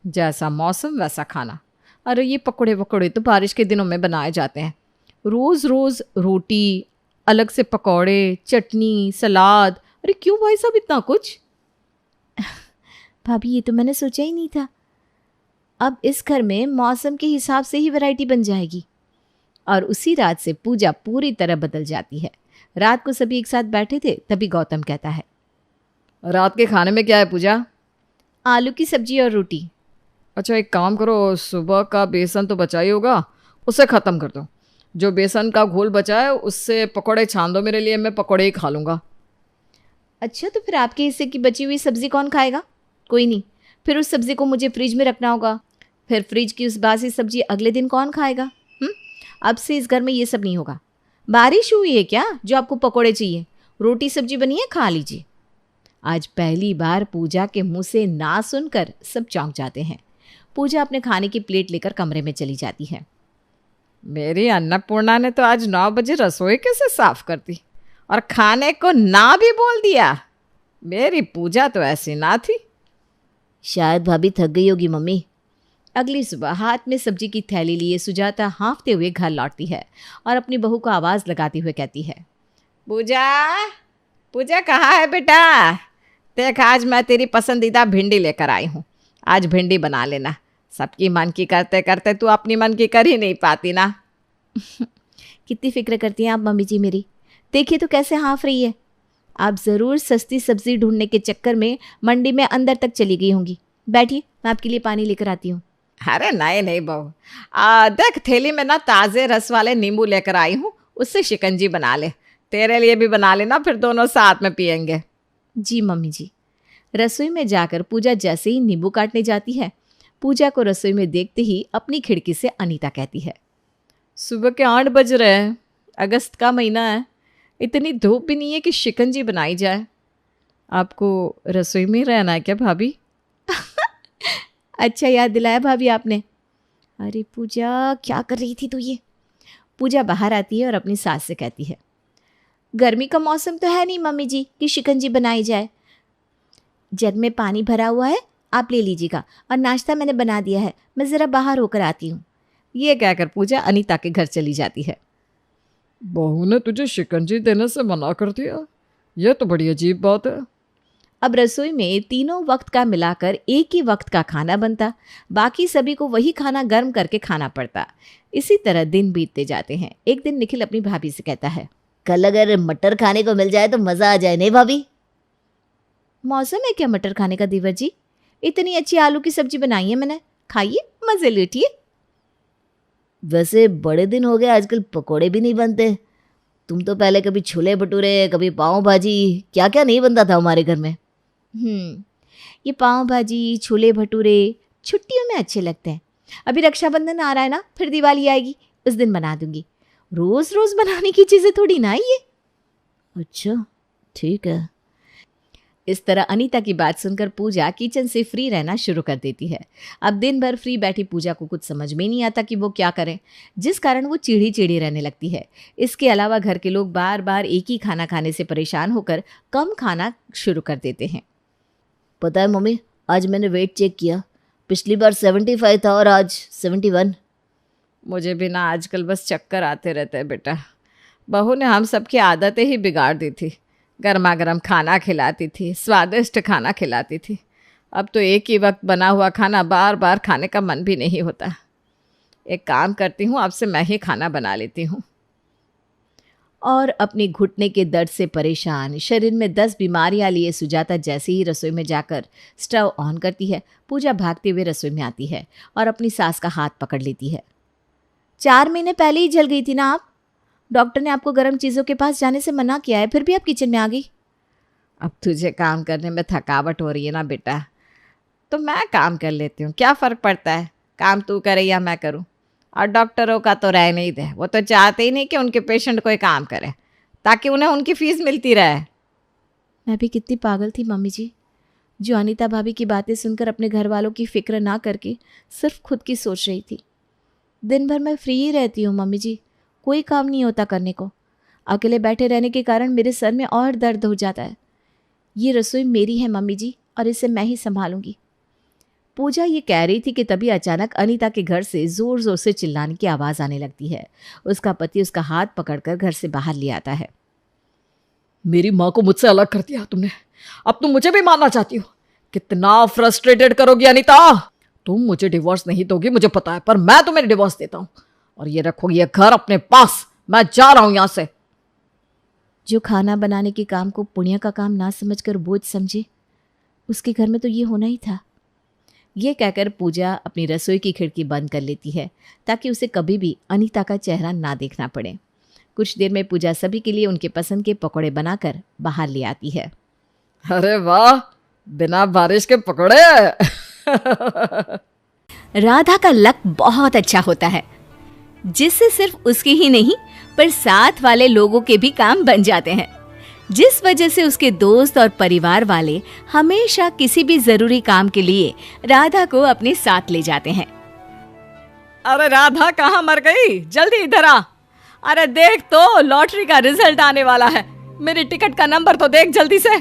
C: जैसा मौसम वैसा खाना। अरे ये पकोड़े वकोड़े तो बारिश के दिनों में बनाए जाते हैं। रोज़ रोज़ रोटी, अलग से पकोड़े, चटनी, सलाद। अरे क्यों भाई साहब इतना कुछ?
B: भाभी ये तो मैंने सोचा ही नहीं था। अब इस घर में मौसम के हिसाब से ही वैरायटी बन जाएगी। और उसी रात से पूजा पूरी तरह बदल जाती है। रात को सभी एक साथ बैठे थे, तभी गौतम कहता है,
C: रात के खाने में क्या है पूजा?
B: आलू की सब्जी और रोटी।
C: अच्छा एक काम करो, सुबह का बेसन तो बचा ही होगा, उसे ख़त्म कर दो। जो बेसन का घोल बचा है उससे पकोड़े छान दो मेरे लिए, मैं पकोड़े ही खा लूँगा।
B: अच्छा तो फिर आपके हिस्से की बची हुई सब्जी कौन खाएगा? कोई नहीं, फिर उस सब्जी को मुझे फ्रिज में रखना होगा। फिर फ्रिज की उस बासी सब्जी अगले दिन कौन खाएगा? अब से इस घर में ये सब नहीं होगा। बारिश हुई है क्या जो आपको पकोड़े चाहिए? रोटी सब्जी बनी है, खा लीजिए। आज पहली बार पूजा के मुंह से ना सुनकर सब चौंक जाते हैं। पूजा अपने खाने की प्लेट लेकर कमरे में चली जाती है।
C: मेरी अन्नपूर्णा ने तो आज 9 बजे रसोई कैसे साफ कर दी और खाने को ना भी बोल दिया। मेरी पूजा तो ऐसी ना थी।
B: शायद भाभी थक गई होगी मम्मी। अगली सुबह हाथ में सब्जी की थैली लिए सुजाता हाँफते हुए घर लौटती है और अपनी बहू को आवाज़ लगाती हुए कहती है,
C: पूजा, पूजा कहाँ है बेटा? देख आज मैं तेरी पसंदीदा भिंडी लेकर आई हूँ, आज भिंडी बना लेना। सबकी मन की करते करते तू अपनी मन की कर ही नहीं पाती ना।
B: कितनी फिक्र करती हैं आप मम्मी जी मेरी। देखिए तो कैसे हाँफ रही है। आप ज़रूर सस्ती सब्जी ढूंढने के चक्कर में मंडी में अंदर तक चली गई होंगी। बैठिए, मैं आपके लिए पानी लेकर आती हूँ।
C: अरे नहीं नहीं बहू, देख थैली में ना ताज़े रस वाले नींबू लेकर आई हूँ, उससे शिकंजी बना ले। तेरे लिए भी बना लेना, फिर दोनों साथ में पियेंगे।
B: जी मम्मी जी। रसोई में जाकर पूजा जैसे ही नींबू काटने जाती है, पूजा को रसोई में देखते ही अपनी खिड़की से अनीता कहती है,
C: सुबह के 8 बज रहे हैं, अगस्त का महीना है, इतनी धूप भी नहीं है कि शिकंजी बनाई जाए। आपको रसोई में रहना है क्या भाभी?
B: अच्छा याद दिलाया भाभी आपने। अरे पूजा क्या कर रही थी तू ये? पूजा बाहर आती है और अपनी सास से कहती है, गर्मी का मौसम तो है नहीं मम्मी जी कि शिकंजी बनाई जाए। जग में पानी भरा हुआ है, आप ले लीजिएगा, और नाश्ता मैंने बना दिया है, मैं ज़रा बाहर होकर आती हूँ।
C: ये कहकर पूजा अनीता के घर चली जाती है। बहू ने तुझे शिकंजी देने से मना कर दिया, यह तो बड़ी अजीब बात है।
B: अब रसोई में तीनों वक्त का मिलाकर एक ही वक्त का खाना बनता, बाकी सभी को वही खाना गर्म करके खाना पड़ता। इसी तरह दिन बीतते जाते हैं। एक दिन निखिल अपनी भाभी से कहता है, कल अगर मटर खाने को मिल जाए तो मज़ा आ जाए, नहीं भाभी? मौसम है क्या मटर खाने का देवर जी? इतनी अच्छी आलू की सब्जी बनाई है मैंने, खाइए, मज़े लूटिए। वैसे बड़े दिन हो गए, आजकल पकोड़े भी नहीं बनते। तुम तो पहले कभी छोले भटूरे, कभी पाव भाजी, क्या क्या नहीं बनता था हमारे घर में। ये पाव भाजी, छोले भटूरे छुट्टियों में अच्छे लगते हैं। अभी रक्षाबंधन आ रहा है ना, फिर दिवाली आएगी, उस दिन बना दूंगी। रोज़ रोज़ बनाने की चीज़ें थोड़ी ना ये। अच्छा ठीक है। इस तरह अनीता की बात सुनकर पूजा किचन से फ्री रहना शुरू कर देती है। अब दिन भर फ्री बैठी पूजा को कुछ समझ में नहीं आता कि वो क्या करे, जिस कारण वो चिड़ी चिड़ी रहने लगती है। इसके अलावा घर के लोग बार बार एक ही खाना खाने से परेशान होकर कम खाना शुरू कर देते हैं।
D: पता है मम्मी, आज मैंने वेट चेक किया, पिछली बार 75 था और आज 71।
C: मुझे भी ना आजकल बस चक्कर आते रहते हैं बेटा। बहू ने हम सबकी आदतें ही बिगाड़ दी थी। गर्मा गर्म खाना खिलाती थी, स्वादिष्ट खाना खिलाती थी। अब तो एक ही वक्त बना हुआ खाना बार बार खाने का मन भी नहीं होता। एक काम करती हूँ, अब से मैं ही खाना बना लेती हूँ।
B: और अपने घुटने के दर्द से परेशान, शरीर में 10 बीमारियां लिए सुजाता जैसे ही रसोई में जाकर स्टव ऑन करती है, पूजा भागते हुए रसोई में आती है और अपनी सास का हाथ पकड़ लेती है। 4 महीने पहले ही जल गई थी ना आप? डॉक्टर ने आपको गर्म चीज़ों के पास जाने से मना किया है, फिर भी आप किचन में आ गई।
C: अब तुझे काम करने में थकावट हो रही है ना बेटा, तो मैं काम कर लेती हूँ। क्या फ़र्क पड़ता है, काम तू करे या मैं करूँ। और डॉक्टरों का तो रहने ही दे, वो तो चाहते ही नहीं कि उनके पेशेंट कोई काम करे ताकि उन्हें उनकी फ़ीस मिलती रहे।
B: मैं भी कितनी पागल थी मम्मी जी, जो अनीता भाभी की बातें सुनकर अपने घर वालों की फिक्र ना करके सिर्फ खुद की सोच रही थी। दिन भर मैं फ्री ही रहती हूँ मम्मी जी, कोई काम नहीं होता करने को। अकेले बैठे रहने के कारण मेरे सर में और दर्द हो जाता है। ये रसोई मेरी है मम्मी जी, और इसे मैं ही संभालूंगी। पूजा ये कह रही थी कि तभी अचानक अनीता के घर से ज़ोर ज़ोर से चिल्लाने की आवाज़ आने लगती है। उसका पति उसका हाथ पकड़कर घर से बाहर ले आता है।
A: मेरी माँ को मुझसे अलग कर दिया तुमने, अब तुम मुझे भी मारना चाहती हो। कितना फ्रस्ट्रेटेड करोगी अनीता। तुम मुझे डिवोर्स नहीं दोगी मुझे पता है, पर मैं तुम्हें डिवोर्स देता हूँ और ये रखोगी ये घर अपने पास। मैं जा रहा हूँ यहाँ से।
B: जो खाना बनाने के काम को पुण्य का काम ना समझकर बोझ समझे, उसके घर में तो ये होना ही था। ये कहकर पूजा अपनी रसोई की खिड़की बंद कर लेती है ताकि उसे कभी भी अनीता का चेहरा ना देखना पड़े। कुछ देर में पूजा सभी के लिए उनके पसंद के पकौड़े बनाकर बाहर ले आती है।
A: अरे वाह, बिना बारिश के पकौड़े।
B: राधा का लक बहुत अच्छा होता है, जिससे सिर्फ उसके ही नहीं पर साथ वाले लोगों के भी काम बन जाते हैं, जिस वजह से उसके दोस्त और परिवार वाले हमेशा किसी भी जरूरी काम के लिए राधा को अपने साथ ले जाते हैं।
C: अरे राधा कहाँ मर गई, जल्दी इधर आ। अरे देख तो, लॉटरी का रिजल्ट आने वाला है, मेरी टिकट का नंबर तो देख जल्दी से।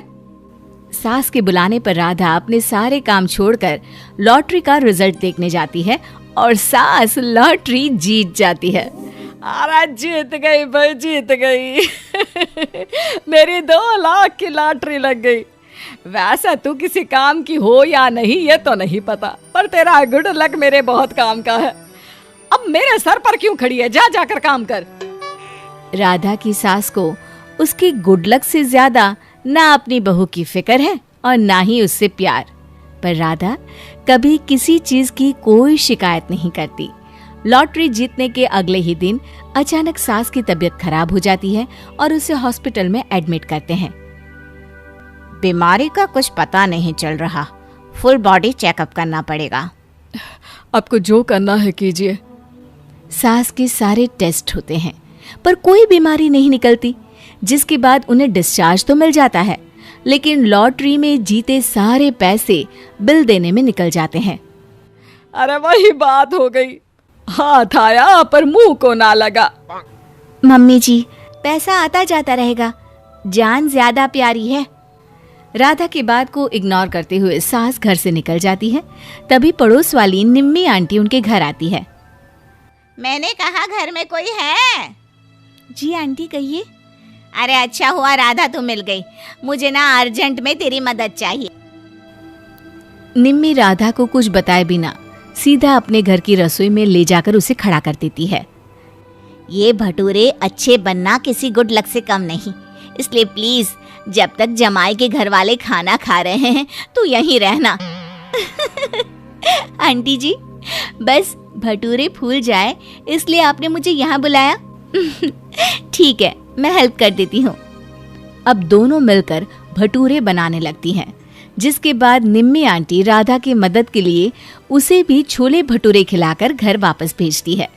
B: सास के बुलाने पर राधा अपने सारे काम छोड़कर लॉटरी का रिजल्ट देखने जाती है और सास लॉटरी जीत जाती है।
C: अरे जीत गई भाई, जीत गई। मेरी 2 लाख की लॉटरी लग गई। वैसा तू किसी काम की हो या नहीं ये तो नहीं पता, पर तेरा गुड लक मेरे बहुत काम का है। अब मेरे सर पर क्यों खड़ी है, जा जाकर काम कर।
B: राधा की सास को उसकी गुड लक से ज्यादा ना अपनी बहू की फिक्र है और ना ही उससे प्यार, पर राधा कभी किसी चीज की कोई शिकायत नहीं करती। लॉटरी जीतने के अगले ही दिन अचानक सास की तबीयत खराब हो जाती है और उसे हॉस्पिटल में एडमिट करते हैं।
C: बीमारी का कुछ पता नहीं चल रहा, फुल बॉडी चेकअप करना पड़ेगा।
A: आपको जो करना है कीजिए।
B: सास के सारे टेस्ट होते हैं पर कोई बीमारी नहीं निकलती, जिसके बाद उन्हें डिस्चार्ज तो मिल जाता है, लेकिन लॉटरी में जीते सारे पैसे बिल देने में निकल जाते हैं।
C: अरे वही बात हो गई, हाथ आया पर मुंह को ना लगा।
B: मम्मी जी, पैसा आता जाता रहेगा, जान ज्यादा प्यारी है। राधा की बात को इग्नोर करते हुए सास घर से निकल जाती है। तभी पड़ोस वाली निम्मी आंटी उनके घर आती है।
E: मैंने कहा घर में कोई है?
B: जी आंटी कहिए।
E: अरे अच्छा हुआ राधा तू मिल गई, मुझे ना अर्जेंट में तेरी मदद चाहिए।
B: निम्मी राधा को कुछ बताए बिना सीधा अपने घर की रसोई में ले जाकर उसे खड़ा कर देती है।
E: ये भटूरे अच्छे बनना किसी गुड लक से कम नहीं, इसलिए प्लीज जब तक जमाई के घर वाले खाना खा रहे हैं तो यहीं रहना।
B: आंटी जी, बस भटूरे फूल जाए इसलिए आपने मुझे यहाँ बुलाया। ठीक है, मैं हेल्प कर देती हूँ। अब दोनों मिलकर भटूरे बनाने लगती हैं, जिसके बाद निम्मी आंटी राधा की मदद के लिए उसे भी छोले भटूरे खिलाकर घर वापस भेजती है।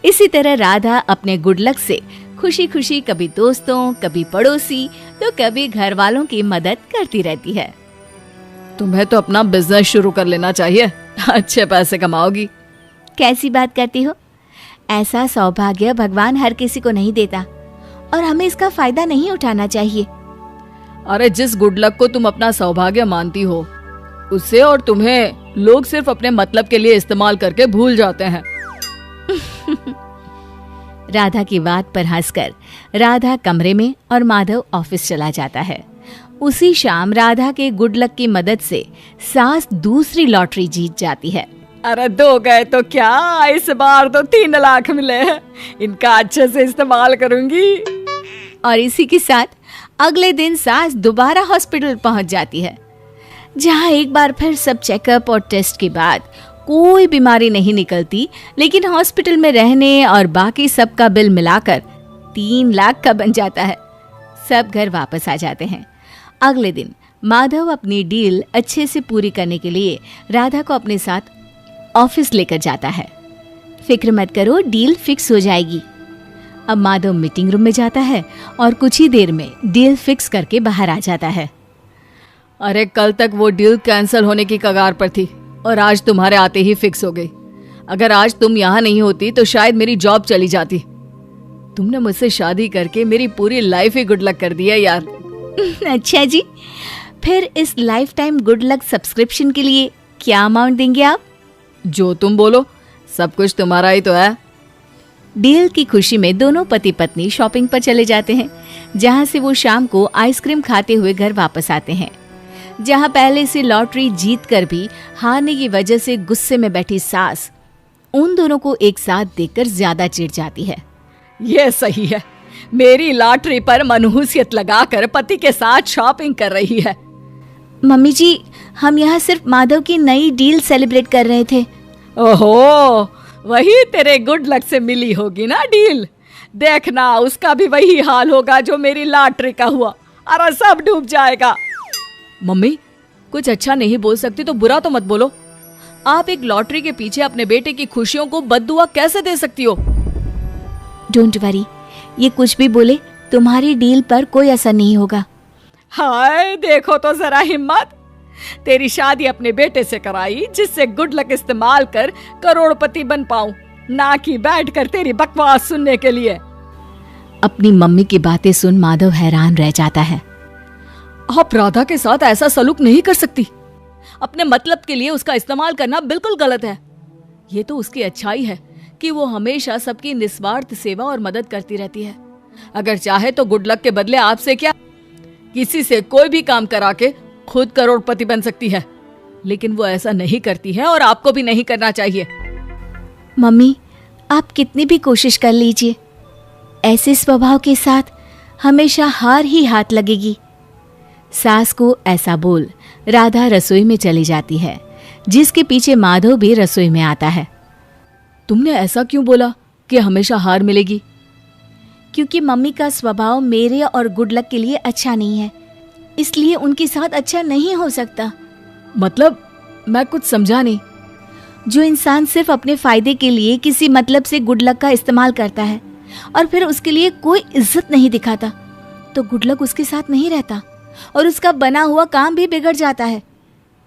B: इसी तरह राधा अपने गुड लक से
E: खुशी खुशी कभी दोस्तों, कभी पड़ोसी, तो कभी घर वालों की मदद करती रहती है।
A: तुम्हें तो अपना बिजनेस शुरू कर लेना चाहिए, अच्छे पैसे कमाओगी।
E: कैसी बात करती हो? ऐसा सौभाग्य भगवान हर किसी को नहीं देता और हमें इसका फायदा नहीं उठाना चाहिए।
A: अरे जिस गुड लक को तुम अपना सौभाग्य मानती हो, उससे और तुम्हें लोग सिर्फ अपने मतलब के लिए इस्तेमाल करके भूल जाते हैं।
E: राधा की बात पर हंसकर राधा कमरे में और माधव ऑफिस चला जाता है। उसी शाम राधा के गुड लक की मदद से सास दूसरी लॉटरी जीत जाती है।
A: अरे 2 गए तो क्या, इस बार तो 3 लाख मिले हैं, इनका अच्छे से इस्तेमाल करूंगी।
E: और इसी के साथ अगले दिन सास दोबारा हॉस्पिटल पहुंच जाती है, जहां एक बार फिर सब चेकअप और टेस्ट के बाद कोई बीमारी नहीं निकलती, लेकिन हॉस्पिटल में रहने और बाकी सब का बिल मिलाकर 3 लाख का बन जाता है। सब घर वापस आ जाते हैं। अगले दिन माधव अपनी डील अच्छे से पूरी करने के लिए राधा को अपने साथ ऑफिस लेकर जाता है। फिक्र मत करो, डील फिक्स हो जाएगी। अब माधव मीटिंग रूम में जाता है और कुछ ही देर में डील फिक्स करके बाहर आ जाता है।
A: अरे कल तक वो डील कैंसिल होने की कगार पर थी और आज तुम्हारे आते ही फिक्स हो गई। अगर आज तुम यहाँ नहीं होती तो शायद मेरी जॉब चली जाती। तुमने मुझसे शादी करके मेरी पूरी लाइफ ही गुड लक कर दी है यार।
E: अच्छा जी, फिर इस life time good luck subscription के लिए क्या अमाउंट देंगे आप?
A: जो तुम बोलो, सब कुछ तुम्हारा ही तो है।
E: डील की खुशी में दोनों पति पत्नी शॉपिंग पर चले जाते हैं, जहां से वो शाम को आइसक्रीम खाते हुए घर वापस आते हैं। जहां पहले से लॉटरी जीतकर भी हारने की वजह से गुस्से में बैठी सास उन दोनों को एक साथ देखकर ज्यादा चिढ़ जाती है।
A: ये सही है, मेरी लॉटरी पर मनहूसियत लगाकर पति के साथ शॉपिंग कर रही है।
E: मम्मी जी, हम यहाँ सिर्फ माधव की नई डील सेलिब्रेट कर रहे थे।
A: ओहो, वही तेरे गुड लक से मिली होगी ना डील। देखना उसका भी वही हाल होगा जो मेरी लॉटरी का हुआ। अरे सब डूब जाएगा। मम्मी, कुछ अच्छा नहीं बोल सकती तो बुरा तो मत बोलो। आप एक लॉटरी के पीछे अपने बेटे की खुशियों को बद्दुआ कैसे दे सकती हो?
E: डोंट वरी, ये कुछ भी बोले तुम्हारी डील पर कोई असर नहीं होगा।
A: हाय देखो तो जरा हिम्मत। तेरी शादी अपने बेटे से कराई जिससे गुड लक इस्तेमाल कर करोड़पति बन पाऊं, ना कि बैठकर तेरी बकवास सुनने के लिए।
E: अपनी मम्मी की बातें सुन माधव हैरान रह जाता है।
A: आप राधा के साथ ऐसा सलूक नहीं कर सकती। अपने मतलब के लिए उसका इस्तेमाल करना बिल्कुल गलत है। ये तो उसकी अच्छाई है कि वो हमेशा सबकी निस्वार्थ सेवा और मदद करती रहती है। अगर चाहे तो गुड लक के बदले आपसे क्या, किसी से कोई भी काम करा के खुद करोड़पति बन सकती है, लेकिन वो ऐसा नहीं करती है और आपको भी नहीं करना चाहिए।
E: मम्मी, आप कितनी भी कोशिश कर लीजिए, ऐसे स्वभाव के साथ हमेशा हार ही हाथ लगेगी। सास को ऐसा बोल राधा रसोई में चली जाती है, जिसके पीछे माधव भी रसोई में आता है।
A: तुमने ऐसा क्यों बोला कि हमेशा हार मिलेगी?
E: क्योंकि मम्मी का स्वभाव मेरे और गुड लक के लिए अच्छा नहीं है, इसलिए उनके साथ अच्छा नहीं हो सकता।
A: मतलब मैं कुछ समझा नहीं।
E: जो इंसान सिर्फ अपने फायदे के लिए किसी मतलब से गुड लक का इस्तेमाल करता है और फिर उसके लिए कोई इज्जत नहीं दिखाता, तो गुड लक उसके साथ नहीं रहता और उसका बना हुआ काम भी बिगड़ जाता है।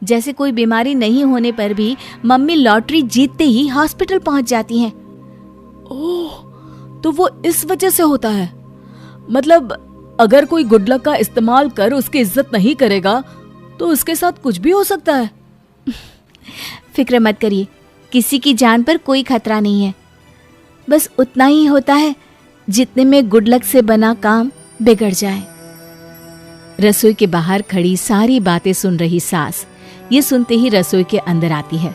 E: जैसे कोई बीमारी नहीं होने पर भी मम्मी लॉटरी जीतते ही हॉस्पिटल पहुंच जाती हैं।
A: ओह, तो वो इस वजह से होता है। मतलब अगर कोई गुड लक का इस्तेमाल कर उसकी इज्जत नहीं करेगा तो उसके साथ कुछ भी हो सकता है।
E: फिक्र मत करिए, किसी की जान पर कोई खतरा नहीं है। बस उतना ही होता है जितने में गुड लक से बना काम बिगड़ जाए। रसोई के बाहर खड़ी सारी बातें सुन रही सास ये सुनते ही रसोई के अंदर आती है।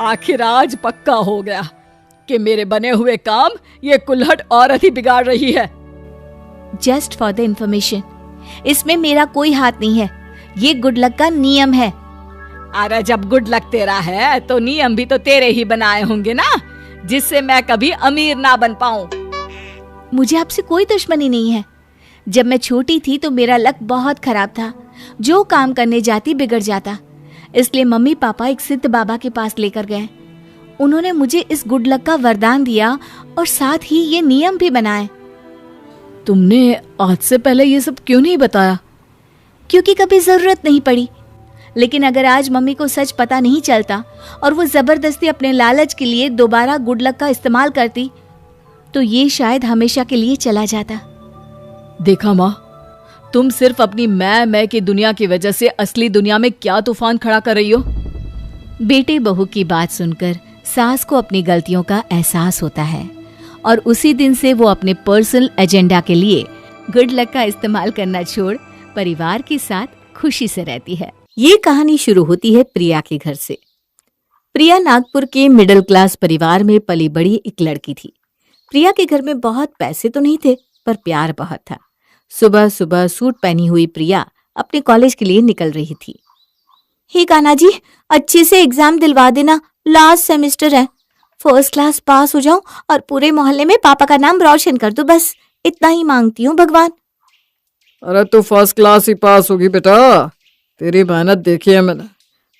A: आखिर आज पक्का हो गया कि मेरे बने हुए काम ये कुल्हड़ औरत ही बिगाड़ रही है।
E: जस्ट फॉर द इंफॉर्मेशन, इसमें मेरा कोई हाथ नहीं है, ये गुड लक का नियम है।
A: अरे जब गुड लक तेरा है तो नियम भी तो तेरे ही बनाए होंगे ना, जिससे मैं कभी अमीर ना बन पाऊं।
E: मुझे आपसे कोई दुश्मनी नहीं है। जब मैं छोटी थी तो मेरा लक बहुत खराब था, जो काम करने जाती बिगड़ जाता। इसलिए मम्मी पापा एक सिद्ध बाबा के पास लेकर गए। उन्होंने मुझे इस गुड लक का वरदान दिया और साथ ही ये नियम भी बनाए। तुमने आज से पहले ये सब क्यों नहीं बताया?
B: क्योंकि कभी जरूरत नहीं पड़ी। लेकिन अगर आज मम्मी को सच पता नहीं चलता और वो जबरदस्ती अपने लालच के लिए दोबारा गुड लक का इस्तेमाल करती तो ये शायद हमेशा के लिए चला जाता।
E: देखा माँ, तुम सिर्फ अपनी मैं की दुनिया की वजह से असली दुनिया में क्या तूफान खड़ा कर रही हो।
B: बेटे बहू की बात सुनकर सास को अपनी गलतियों का एहसास होता है और उसी दिन से वो अपने पर्सनल एजेंडा के लिए गुड लक का इस्तेमाल करना छोड़ परिवार के साथ खुशी से रहती है। ये कहानी शुरू होती है प्रिया के घर से। प्रिया नागपुर के मिडिल क्लास परिवार में पली बड़ी एक लड़की थी। प्रिया के घर में बहुत पैसे तो नहीं थे, पर प्यार बहुत था। सुबह सुबह सूट पहनी हुई प्रिया अपने कॉलेज के लिए निकल रही थी। हे कान्हा जी, अच्छे से एग्जाम दिलवा देना, लास्ट सेमेस्टर है। फर्स्ट क्लास पास हो जाऊं और पूरे मोहल्ले में पापा का नाम रोशन कर दो, बस इतना ही मांगती हूँ भगवान।
A: अरे तू फर्स्ट क्लास ही पास होगी बेटा, तेरी मेहनत देखी है मैंने।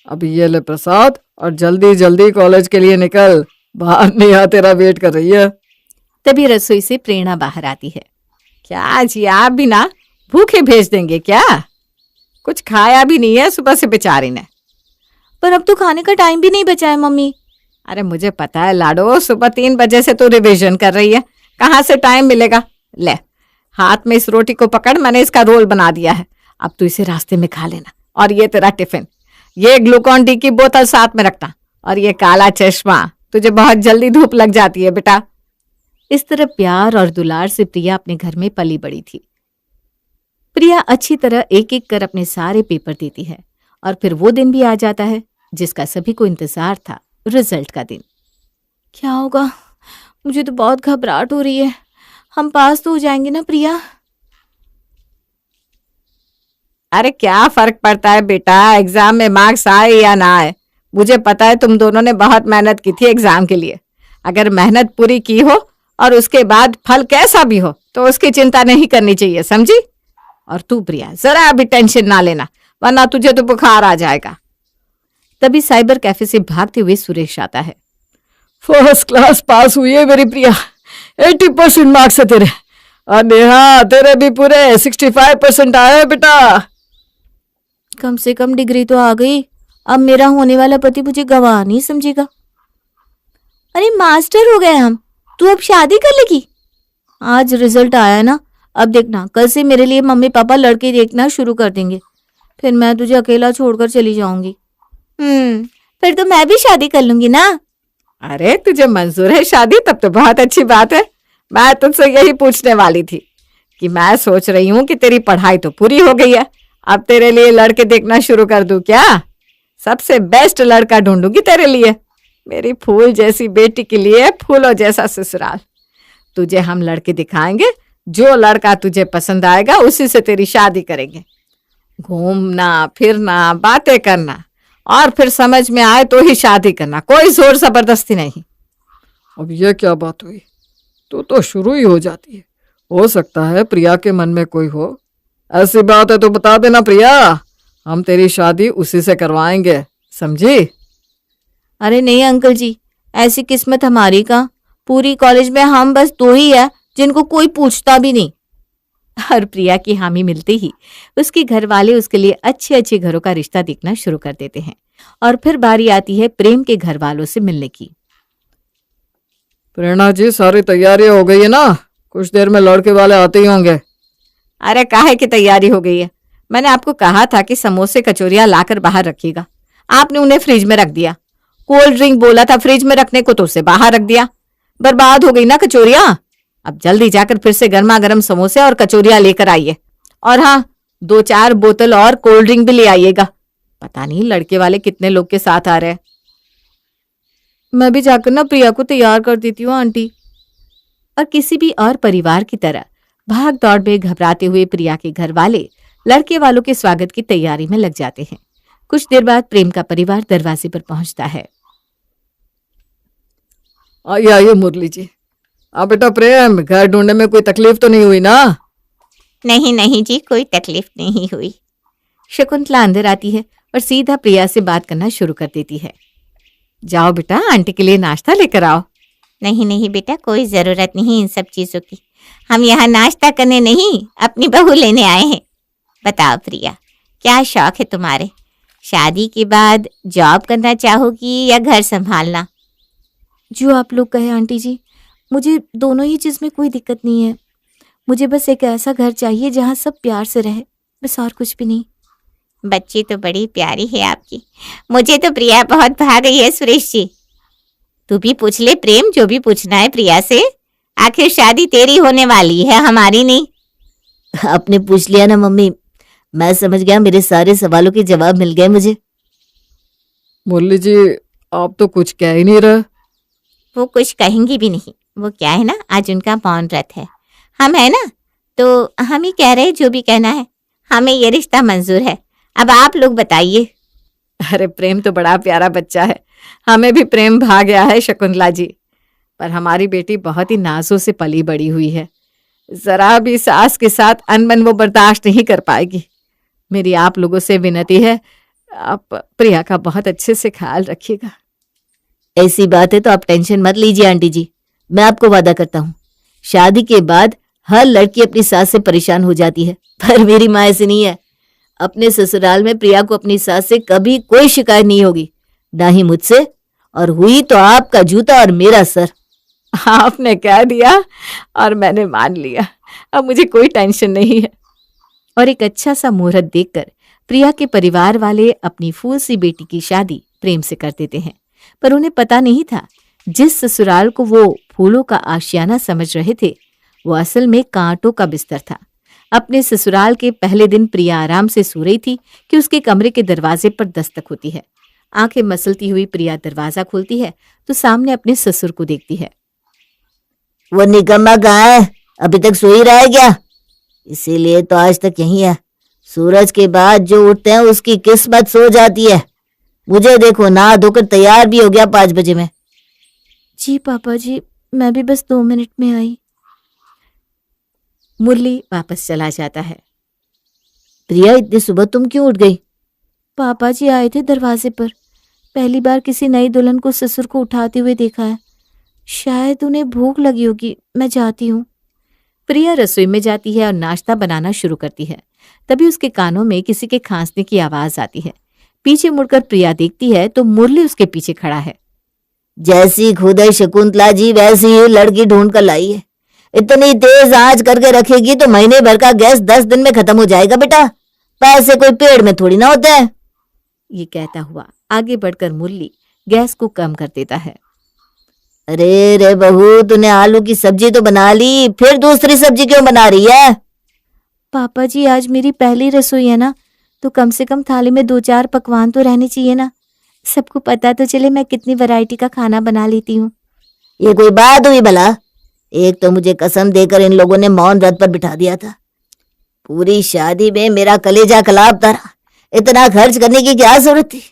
A: अब ये ले प्रसाद और जल्दी जल्दी कॉलेज के लिए निकल, बाहर नेहा तेरा वेट कर रही है।
B: तभी रसोई से प्रेरणा बाहर आती है। क्या जी, आप भी ना भूखे भेज देंगे क्या? कुछ खाया भी नहीं है सुबह से बेचारी ने। पर अब तो खाने का टाइम भी नहीं बचा है मम्मी। अरे मुझे पता है लाडो, सुबह 3 बजे से तो रिवीजन कर रही है, कहाँ से टाइम मिलेगा। ले हाथ में इस रोटी को पकड़, मैंने इसका रोल बना दिया है, अब तू इसे रास्ते में खा लेना। और ये तेरा टिफिन, ये ग्लूकॉन डी की बोतल साथ में रखना, और ये काला चश्मा, तुझे बहुत जल्दी धूप लग जाती है बेटा। इस तरह प्यार और दुलार से प्रिया अपने घर में पली बड़ी थी। प्रिया अच्छी तरह एक एक कर अपने सारे पेपर देती है और फिर वो दिन भी आ जाता है जिसका सभी को इंतजार था, रिजल्ट का दिन। क्या होगा? मुझे तो बहुत घबराहट हो रही है। हम पास तो हो जाएंगे ना प्रिया? अरे क्या फर्क पड़ता है बेटा, एग्जाम में मार्क्स आए या ना आए। मुझे पता है तुम दोनों ने बहुत मेहनत की थी एग्जाम के लिए। अगर मेहनत पूरी की हो और उसके बाद फल कैसा भी हो तो उसकी चिंता नहीं करनी चाहिए, समझी? और तू प्रिया जरा भी टेंशन ना लेना, वरना तुझे तो बुखार आ जाएगा। तभी साइबर कैफे से भागते हुए सुरेश आता है।
A: फर्स्ट क्लास पास हुई है मेरी प्रिया, 80% मार्क्स है तेरे। और नेहा तेरे भी पूरे 65% आए बेटा।
B: कम से कम डिग्री तो आ गई। अब मेरा होने वाला पति मुझे गवाह नहीं समझेगा। अरे मास्टर हो गए हम, तू अब शादी कर लेगी? आज रिजल्ट आया ना, अब देखना कल से मेरे लिए मम्मी पापा लड़के देखना शुरू कर देंगे, फिर मैं तुझे अकेला छोड़कर चली जाऊंगी। फिर तो मैं भी शादी कर लूंगी ना। अरे तुझे मंजूर है शादी? तब तो बहुत अच्छी बात है। मैं तुझसे यही पूछने वाली थी कि मैं सोच रही हूँ कि तेरी पढ़ाई तो पूरी हो गई है, अब तेरे लिए लड़के देखना शुरू कर दूं क्या? सबसे बेस्ट लड़का ढूंढूंगी तेरे लिए, मेरी फूल जैसी बेटी के लिए फूलों जैसा ससुराल। तुझे हम लड़के दिखाएंगे, जो लड़का तुझे पसंद आएगा उसी से तेरी शादी करेंगे। घूमना फिरना बातें करना और फिर समझ में आए तो ही शादी करना, कोई जोर जबरदस्ती नहीं।
A: अब ये क्या बात हुई? तो शुरू ही हो जाती है। हो सकता है प्रिया के मन में कोई हो। ऐसी बात है तो बता देना प्रिया, हम तेरी शादी उसी से करवाएंगे, समझी?
B: अरे नहीं अंकल जी, ऐसी किस्मत हमारी का, पूरी कॉलेज में हम बस 2 ही है जिनको कोई पूछता भी नहीं। और प्रिया की हामी मिलते ही उसके घर वाले उसके लिए अच्छे अच्छे घरों का रिश्ता देखना शुरू कर देते हैं। और फिर बारी आती है प्रेम के घर वालों से मिलने की।
A: प्रेरणा जी, सारी तैयारी हो गई है ना? कुछ देर में लड़के वाले आते ही होंगे।
B: अरे काहे की तैयारी हो गई है? मैंने आपको कहा था कि समोसे कचौरियां लाकर बाहर रखिएगा, आपने उन्हें फ्रिज में रख दिया। कोल्ड ड्रिंक बोला था फ्रिज में रखने को तो उसे बाहर रख दिया। बर्बाद हो गई ना कचौरियां। अब जल्दी जाकर फिर से गर्मा गर्म समोसे और कचौरियां लेकर आइए, और हाँ 2-4 बोतल और कोल्ड ड्रिंक भी ले आइएगा। पता नहीं लड़के वाले कितने लोग के साथ आ रहे हैं। मैं भी जाकर ना प्रिया को तैयार कर देती हूँ आंटी। और किसी भी और परिवार की तरह भाग दौड़ में घबराते हुए प्रिया के घर वाले लड़के वालों के स्वागत की तैयारी में लग जाते हैं। कुछ देर बाद प्रेम का परिवार दरवाजे पर पहुंचता है।
A: आइए आइए मुरली जी। बेटा प्रेम, घर ढूंढने में कोई तकलीफ तो नहीं हुई ना?
B: नहीं नहीं जी, कोई तकलीफ नहीं हुई। शकुंतला अंदर आती है और सीधा प्रिया से बात करना शुरू कर देती है। जाओ बेटा, आंटी के लिए नाश्ता लेकर आओ। नहीं नहीं बेटा, कोई जरूरत नहीं इन सब चीजों की,
F: हम यहाँ नाश्ता करने नहीं, अपनी बहू लेने आए हैं। बताओ प्रिया, क्या शौक है तुम्हारे? शादी के बाद जॉब करना चाहोगी या घर संभालना?
E: जो आप लोग कहे आंटी जी, मुझे दोनों ही चीज़ में कोई दिक्कत नहीं है। मुझे बस एक ऐसा घर चाहिए जहाँ सब प्यार से रहे, बस और कुछ भी नहीं।
F: बच्ची तो बड़ी प्यारी है आपकी। मुझे तो प्रिया बहुत भा गई है सुरेश जी। तू भी पूछ ले प्रेम, जो भी पूछना है प्रिया से। आखिर शादी तेरी होने वाली है, हमारी नहीं।
D: आपने पूछ लिया ना मम्मी, मैं समझ गया, मेरे सारे सवालों के जवाब मिल गए मुझे।
A: मुरली जी, आप तो कुछ कह ही नहीं रहे।
F: वो कुछ कहेंगी भी नहीं। वो क्या है ना, आज उनका मौन व्रत है। हम है ना, तो हम ही कह रहे जो भी कहना है। हमें ये रिश्ता मंजूर है। अब आप लोग बताइए।
C: अरे प्रेम तो बड़ा प्यारा बच्चा है, हमें भी प्रेम भा गया है शकुंतला जी। पर हमारी बेटी बहुत ही नाजों से पली बड़ी हुई है, जरा भी सास के साथ अनबन वो बर्दाश्त नहीं कर पाएगी। मेरी आप लोगों से विनती है, आप प्रिया का बहुत अच्छे से ख्याल रखिएगा।
D: ऐसी बात है तो आप टेंशन मत लीजिए आंटी जी। मैं आपको वादा करता हूँ, शादी के बाद हर लड़की अपनी सास से परेशान हो जाती है, पर मेरी माँ ऐसी नहीं है। अपने ससुराल में प्रिया को अपनी सास से कभी कोई शिकायत नहीं होगी, ना ही मुझसे, और हुई तो आपका जूता और मेरा सर।
C: आपने कह दिया और मैंने मान लिया, अब मुझे कोई टेंशन नहीं है।
E: और एक अच्छा सा मुहूर्त देखकर प्रिया के परिवार वाले अपनी फूल सी बेटी की शादी प्रेम से कर देते हैं। पर उन्हें पता नहीं था, जिस ससुराल को वो फूलों का आशियाना समझ रहे थे, वो असल में कांटों का बिस्तर था। अपने ससुराल के पहले दिन प्रिया आराम से सो रही थी कि उसके कमरे के दरवाजे पर दस्तक होती है। आंखें मसलती हुई प्रिया दरवाजा खोलती है तो सामने अपने ससुर को देखती है।
D: वो निकम्मा कहाँ है? अभी तक सो ही रहा है क्या? इसीलिए तो आज तक यहीं है। सूरज के बाद जो उठते हैं उसकी किस्मत सो जाती है। मुझे देखो, नहा धोकर तैयार भी हो गया 5 बजे में।
E: जी पापा जी, मैं भी बस 2 मिनट में आई।
B: मुरली वापस चला जाता है।
D: प्रिया, इतनी सुबह तुम क्यों उठ गई?
E: पापा जी आए थे दरवाजे पर। पहली बार किसी नई दुल्हन को ससुर को उठाते हुए देखा है। शायद उन्हें भूख लगी होगी, मैं जाती हूँ।
B: प्रिया रसोई में जाती है और नाश्ता बनाना शुरू करती है। तभी उसके कानों में किसी के खांसने की आवाज आती है। पीछे मुड़कर प्रिया देखती है तो मुरली उसके पीछे खड़ा है।
D: जैसी खुद है शकुंतला जी, वैसी ही लड़की ढूंढ कर लाई है। इतनी तेज आंच करके रखेगी तो महीने भर का गैस 10 दिन में खत्म हो जाएगा बेटा। पैसे कोई पेड़ में थोड़ी ना होते हैं।
B: ये कहता हुआ आगे बढ़कर मुरली गैस को कम कर देता है।
D: अरे रे बहू, तूने आलू की सब्जी तो बना ली, फिर दूसरी सब्जी क्यों बना रही है?
E: पापा जी, आज मेरी पहली रसोई है ना, तो कम से कम थाली में 2-4 पकवान तो रहने चाहिए ना। सबको पता तो चले मैं कितनी वैरायटी का खाना बना लेती हूँ।
D: ये कोई बात हुई भला? एक तो मुझे कसम देकर इन लोगों ने मौन व्रत पर बिठा दिया था। पूरी शादी में मेरा कलेजा कलापता रहा। इतना खर्च करने की क्या जरूरत थी?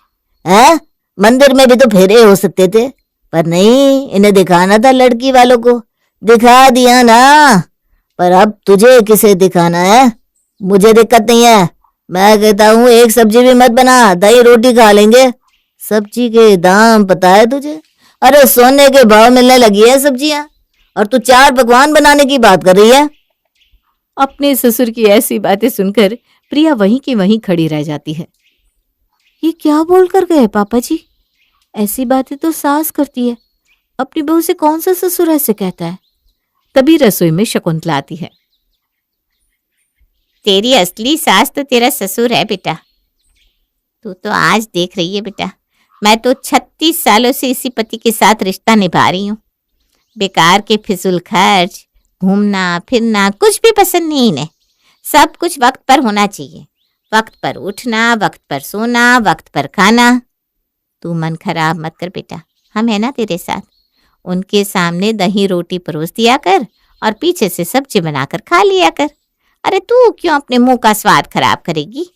D: हैं? मंदिर में भी तो फेरे हो सकते थे, पर नहीं, इन्हें दिखाना था लड़की वालों को। दिखा दिया ना। पर अब तुझे किसे दिखाना है? मुझे दिक्कत नहीं है। मैं कहता हूँ एक सब्जी भी मत बना, दही रोटी खा लेंगे। सब्जी के दाम पता है तुझे? अरे सोने के भाव मिलने लगी है सब्जियां, और तू 4 पकवान बनाने की बात कर रही है।
B: अपने ससुर की ऐसी बातें सुनकर प्रिया वहीं की वहीं खड़ी रह जाती है।
E: ये क्या बोल कर गए पापा जी? ऐसी बातें तो सास करती है, अपनी बहू से कौन सा ससुर ऐसे कहता है?
B: तभी रसोई में शकुंतला आती है।
F: तेरी असली सास तो तेरा ससुर है बेटा। तू तो आज देख रही है बेटा, मैं तो 36 सालों से इसी पति के साथ रिश्ता निभा रही हूँ। बेकार के फिजूल खर्च, घूमना फिरना कुछ भी पसंद नहीं इन्हें। सब कुछ वक्त पर होना चाहिए। वक्त पर उठना, वक्त पर सोना, वक्त पर खाना। तू मन खराब मत कर बेटा, हम है ना तेरे साथ। उनके सामने दही रोटी परोस दिया कर और पीछे से सब्जी बनाकर खा लिया कर। अरे तू क्यों अपने मुंह का स्वाद खराब करेगी?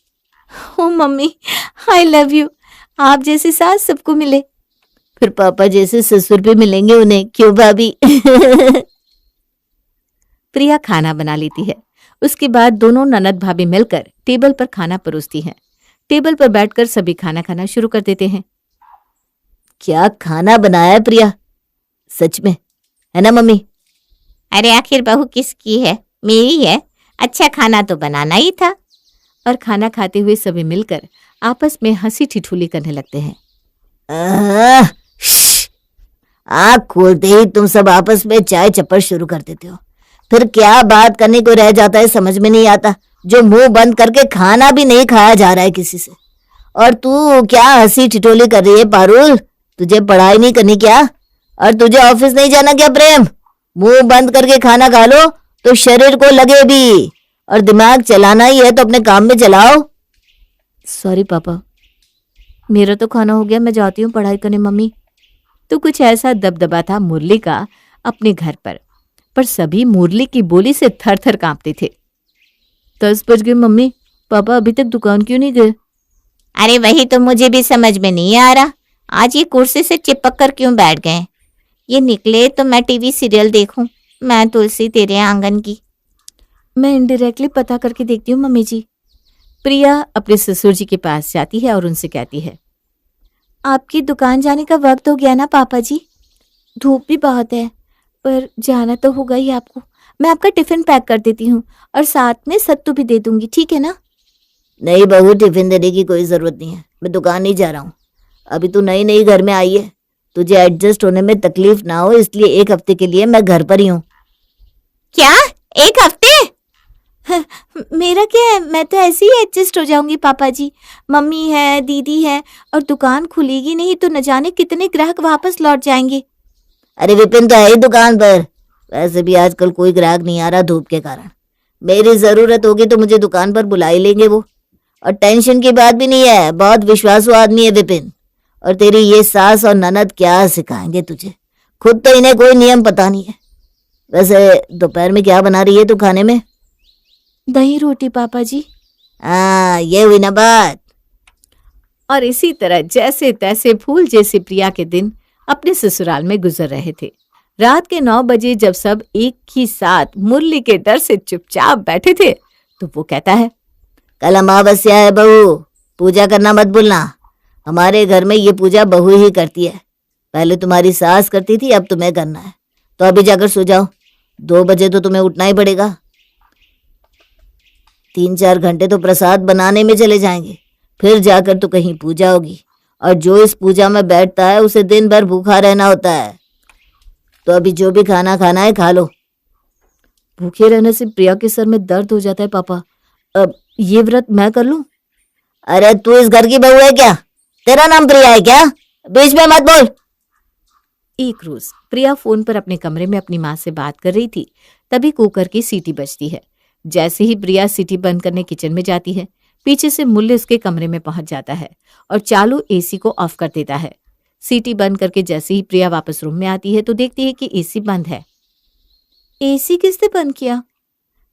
E: ओ मम्मी, आई लव यू। आप जैसी सास सबको मिले।
D: फिर पापा जैसे ससुर भी मिलेंगे उन्हें, क्यों भाभी?
B: प्रिया खाना बना लेती है। उसके बाद दोनों ननद भाभी मिलकर टेबल पर खाना परोसती हैं। टेबल पर बैठकर सभी खाना खाना शुरू कर देते हैं।
D: क्या खाना बनाया है प्रिया? सच में, है ना मम्मी?
F: अरे आखिर बहू किसकी है? मेरी है। अच्छा खाना तो बनाना ही था।
E: और खाना खाते हुए सभी मिलकर आपस में हंसी ठिठोली करने लगते हैं।
D: आँख खोलते ही तुम सब आपस में चाय चप्पड़ शुरू कर देते हो, फिर क्या बात करने को रह जाता है समझ में नहीं आता। जो मुंह बंद करके खाना भी नहीं खाया जा रहा है किसी से। और तू क्या हंसी ठिठोली कर रही है पारुल? तुझे पढ़ाई नहीं करनी क्या? और तुझे ऑफिस नहीं जाना क्या प्रेम? मुंह बंद करके खाना खा लो तो शरीर को लगे भी, और दिमाग चलाना ही है तो अपने काम में चलाओ।
E: सॉरी पापा, मेरा तो खाना हो गया, मैं जाती हूँ पढ़ाई करने मम्मी। तो कुछ ऐसा दबदबा था मुरली का अपने घर पर सभी मुरली की बोली से थर थर कांपते थे। 10 बज गए मम्मी, पापा अभी तक दुकान क्यों नहीं गए?
F: अरे वही तो मुझे भी समझ में नहीं आ रहा, आज ये कुर्सी से चिपक कर क्यों बैठ गए? ये निकले तो मैं टीवी सीरियल देखूं, मैं तुलसी तेरे आंगन की।
E: मैं इनडायरेक्टली पता करके देखती हूँ मम्मी जी। प्रिया अपने ससुर जी के पास जाती है और उनसे कहती है, आपकी दुकान जाने का वक्त हो गया ना पापा जी? धूप भी बहुत है, पर जाना तो होगा ही आपको। मैं आपका टिफिन पैक कर देती हूँ और साथ में सत्तू भी दे दूंगी, ठीक है ना?
D: नहीं बहू, टिफिन देने की कोई जरूरत नहीं है, मैं दुकान नहीं जा रहा हूँ। अभी तू नई नई घर में आई है, तुझे एडजस्ट होने में तकलीफ ना हो इसलिए 1 हफ्ते के लिए मैं घर पर ही हूँ।
F: क्या 1 हफ्ते?
E: मेरा क्या है, मैं तो ऐसे ही एडजस्ट हो जाऊंगी पापा जी। मम्मी है, दीदी है, और दुकान खुलेगी नहीं तो न जाने कितने ग्राहक वापस लौट जाएंगे।
D: अरे विपिन तो है ही दुकान पर, वैसे भी आजकल कोई ग्राहक नहीं आ रहा धूप के कारण। मेरी जरूरत होगी तो मुझे दुकान पर बुला ही लेंगे वो। और टेंशन की बात भी नहीं है, बहुत विश्वासु आदमी है विपिन। और तेरी ये सास और ननद क्या सिखाएंगे तुझे, खुद तो इन्हें कोई नियम पता नहीं है। वैसे दोपहर में क्या बना रही है तू खाने में?
E: दही रोटी पापा जी।
D: हाँ, ये हुई ना बात।
E: और इसी तरह जैसे तैसे फूल जैसे प्रिया के दिन अपने ससुराल में गुजर रहे थे। रात के 9 बजे जब सब एक ही साथ मुरली के डर से चुपचाप बैठे थे तो वो कहता है,
D: कल अमावस्या है बहू, पूजा करना मत भूलना। हमारे घर में ये पूजा बहू ही करती है। पहले तुम्हारी सास करती थी, अब तुम्हें करना है। तो अभी जाकर सो जाओ, 2 बजे तो तुम्हें उठना ही पड़ेगा। 3-4 घंटे तो प्रसाद बनाने में चले जाएंगे, फिर जाकर तो कहीं पूजा होगी। और जो इस पूजा में बैठता है उसे दिन भर भूखा रहना होता है। तो अभी जो भी खाना खाना है खा लो।
E: भूखे रहने से प्रिया के सर में दर्द हो जाता है पापा, अब ये व्रत मैं कर लूं?
D: अरे तू इस घर की बहू है क्या? तेरा नाम प्रिया है क्या? बीच में मत बोल।
E: एक रोज प्रिया फोन पर अपने कमरे में अपनी माँ से बात कर रही थी, तभी कुकर की सीटी बजती है। जैसे ही प्रिया सीटी बंद करने किचन में जाती है, पीछे से मुल्ले उसके कमरे में पहुंच जाता है और चालू एसी को ऑफ कर देता है। सीटी बंद करके जैसे ही प्रिया वापस रूम में आती है तो देखती है कि एसी बंद है। एसी किसने बंद किया?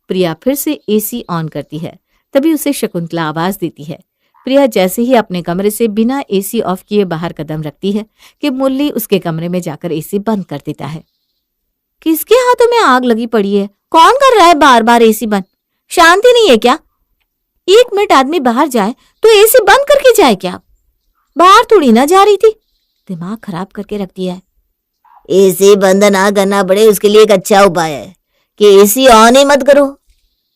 E: प्रिया फिर से एसी ऑन करती है, तभी उसे शकुंतला आवाज देती है। प्रिया जैसे ही अपने कमरे से बिना एसी ऑफ किए बाहर कदम रखती है कि मुरली उसके कमरे में जाकर एसी बंद कर देता है। किसके हाथों में आग लगी पड़ी है? कौन कर रहा है बार बार एसी बंद? शांति नहीं है क्या? 1 मिनट आदमी बाहर जाए तो एसी बंद करके जाए क्या? बाहर थोड़ी ना जा रही थी, दिमाग खराब करके रख दिया है।
D: एसी बंद ना करना पड़े उसके लिए एक अच्छा उपाय है कि एसी ऑन ही मत करो।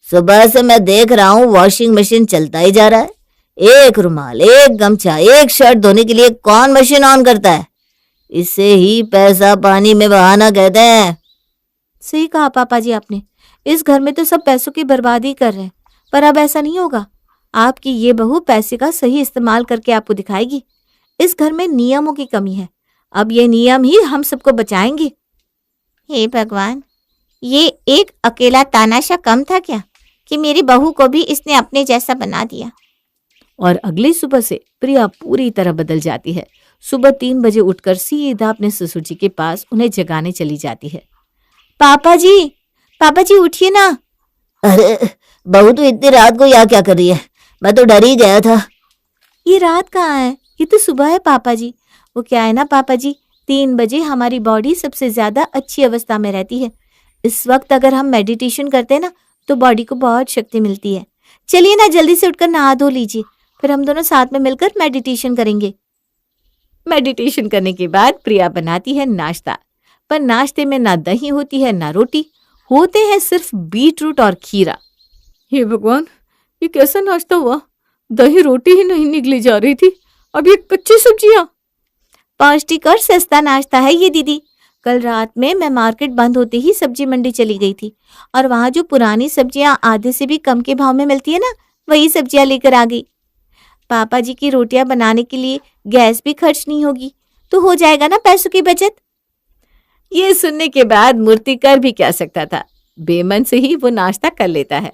D: सुबह से मैं देख रहा हूँ वॉशिंग मशीन चलता ही जा रहा है। एक रुमाल, एक गमछा, एक शर्ट धोने के लिए कौन मशीन ऑन करता है? इसे ही पैसा पानी में बहाना कहते हैं।
E: सही कहा पापा जी आपने, इस घर में तो सब पैसों की बर्बादी कर रहे हैं, पर अब ऐसा नहीं होगा। आपकी ये बहू पैसे का सही इस्तेमाल करके आपको दिखाएगी। इस घर में नियमों की कमी है, अब ये नियम ही हम सबको बचाएंगे।
F: हे भगवान, ये एक अकेला तानाशाह कम था क्या कि मेरी बहू को भी इसने अपने जैसा बना दिया।
E: और अगली सुबह से प्रिया पूरी तरह बदल जाती है। सुबह 3 बजे उठकर सीधा अपने ससुर जी के पास उन्हें जगाने चली जाती है। पापा जी उठिए ना।
D: अरे बहू तू इतनी रात को यहाँ क्या कर रही है? मैं तो डर ही गया था।
E: ये रात कहाँ है, ये तो सुबह है पापा जी। वो क्या है ना पापा जी, 3 बजे हमारी बॉडी सबसे ज्यादा अच्छी अवस्था में रहती है। इस वक्त अगर हम मेडिटेशन करते हैं ना तो बॉडी को बहुत शक्ति मिलती है। चलिए ना जल्दी से उठकर नहा धो लीजिए, फिर हम दोनों साथ में मिलकर मेडिटेशन करेंगे। मेडिटेशन करने के बाद प्रिया बनाती है नाश्ता, पर नाश्ते में ना दही होती है ना रोटी, होते हैं सिर्फ बीटरूट और खीरा। हे भगवान, ये कैसा नाश्ता हुआ? दही रोटी ही नहीं निकली जा रही थी, अब ये कच्ची सब्जियां। पौष्टिक और सस्ता नाश्ता है ये दीदी। कल रात में मैं मार्केट बंद होते ही सब्जी मंडी चली गई थी और वहां जो पुरानी सब्जियां आधे से भी कम के भाव में मिलती है ना, वही सब्जियां लेकर आ गई। पापा जी की रोटियां बनाने के लिए गैस भी खर्च नहीं होगी, तो हो जाएगा ना पैसों की बचत। ये सुनने के बाद मूर्ति कर भी क्या सकता था, बेमन से ही वो नाश्ता कर लेता है।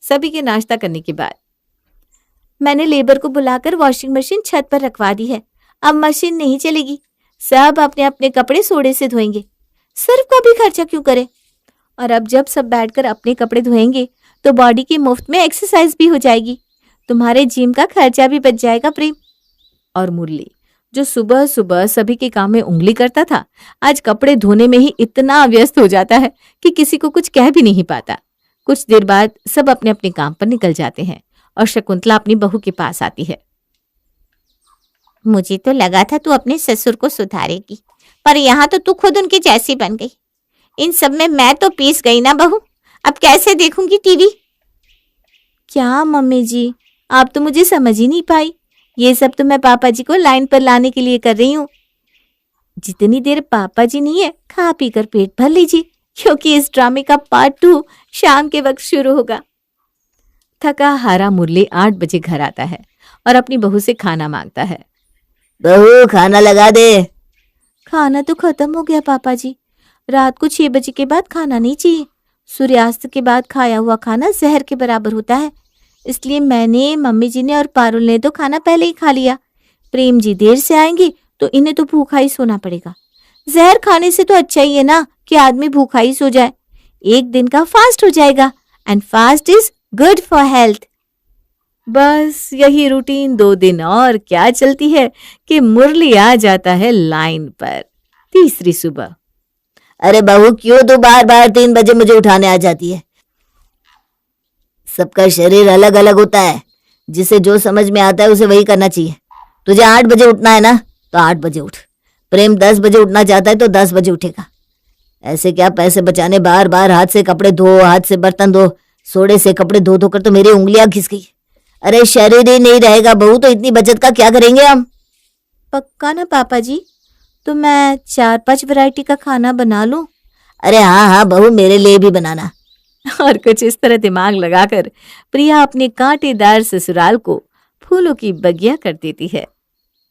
E: सभी के नाश्ता करने के बाद मैंने लेबर को बुलाकर वॉशिंग मशीन छत पर रखवा दी है। अब मशीन नहीं चलेगी, सब अपने अपने कपड़े सोडे से धोएंगे। सर्फ का भी खर्चा क्यों करे? और अब जब सब बैठकर अपने कपड़े धोएंगे तो बॉडी की मुफ्त में एक्सरसाइज भी हो जाएगी। तुम्हारे जिम का खर्चा भी बच जाएगा प्रेम। और मुरली, जो सुबह सुबह सभी के काम में उंगली करता था, आज कपड़े धोने में ही इतना व्यस्त हो जाता है कि किसी को कुछ कह भी नहीं पाता। कुछ देर बाद सब अपने अपने काम पर निकल जाते हैं और शकुंतला अपनी बहू के पास आती है।
F: मुझे तो लगा था तू अपने ससुर को सुधारेगी, पर यहाँ तो तू खुद उनकी जैसी बन गई। इन सब में मैं तो पीस गई ना बहू, अब कैसे देखूंगी टीवी?
E: क्या मम्मी जी, आप तो मुझे समझ ही नहीं पाई। ये सब तो मैं पापा जी को लाइन पर लाने के लिए कर रही हूँ। जितनी देर पापा जी नहीं है, खा पी कर पेट भर लीजिए, क्योंकि इस ड्रामे का पार्ट 2 शाम के वक्त शुरू होगा। थका हारा मुरली 8 बजे घर आता है और अपनी बहू से खाना मांगता है।
D: बहू, खाना लगा दे।
E: खाना तो खत्म हो गया पापा जी। रात को 6 बजे के बाद खाना नहीं चाहिए। सूर्यास्त के बाद खाया हुआ खाना जहर के बराबर होता है। इसलिए मैंने, मम्मी जी ने और पारुल ने तो खाना पहले ही खा लिया। प्रेम जी देर से आएंगे तो इन्हें तो भूखा ही सोना पड़ेगा। जहर खाने से तो अच्छा ही है ना कि आदमी भूखा ही सो जाए। एक दिन का फास्ट हो जाएगा, and fast is good for health. बस यही रूटीन 2 दिन और क्या चलती है कि मुरली आ जाता है लाइन पर। तीसरी सुबह।
D: अरे बहू, क्यों तू बार बार 3 बजे मुझे उठाने आ जाती है? सबका शरीर अलग अलग होता है, जिसे जो समझ में आता है उसे वही करना चाहिए। तुझे 8 बजे उठना है ना, तो 8 बजे उठ। प्रेम 10 बजे उठना चाहता है तो 10 बजे उठेगा। ऐसे क्या पैसे बचाने बार बार हाथ से कपड़े धो, हाथ से बर्तन धो, सोडे से कपड़े धो धो कर तो मेरी उंगलियां घिस गई। अरे शरीर ही नहीं रहेगा बहू, तो इतनी बचत का क्या करेंगे हम?
E: पक्का ना पापा जी? तो मैं 4-5 वैरायटी का खाना बना लूं?
D: अरे हाँ हाँ बहू, मेरे लिए भी बनाना।
E: और कुछ इस तरह दिमाग लगाकर प्रिया अपने कांटेदार ससुराल को फूलों की बगिया कर देती है।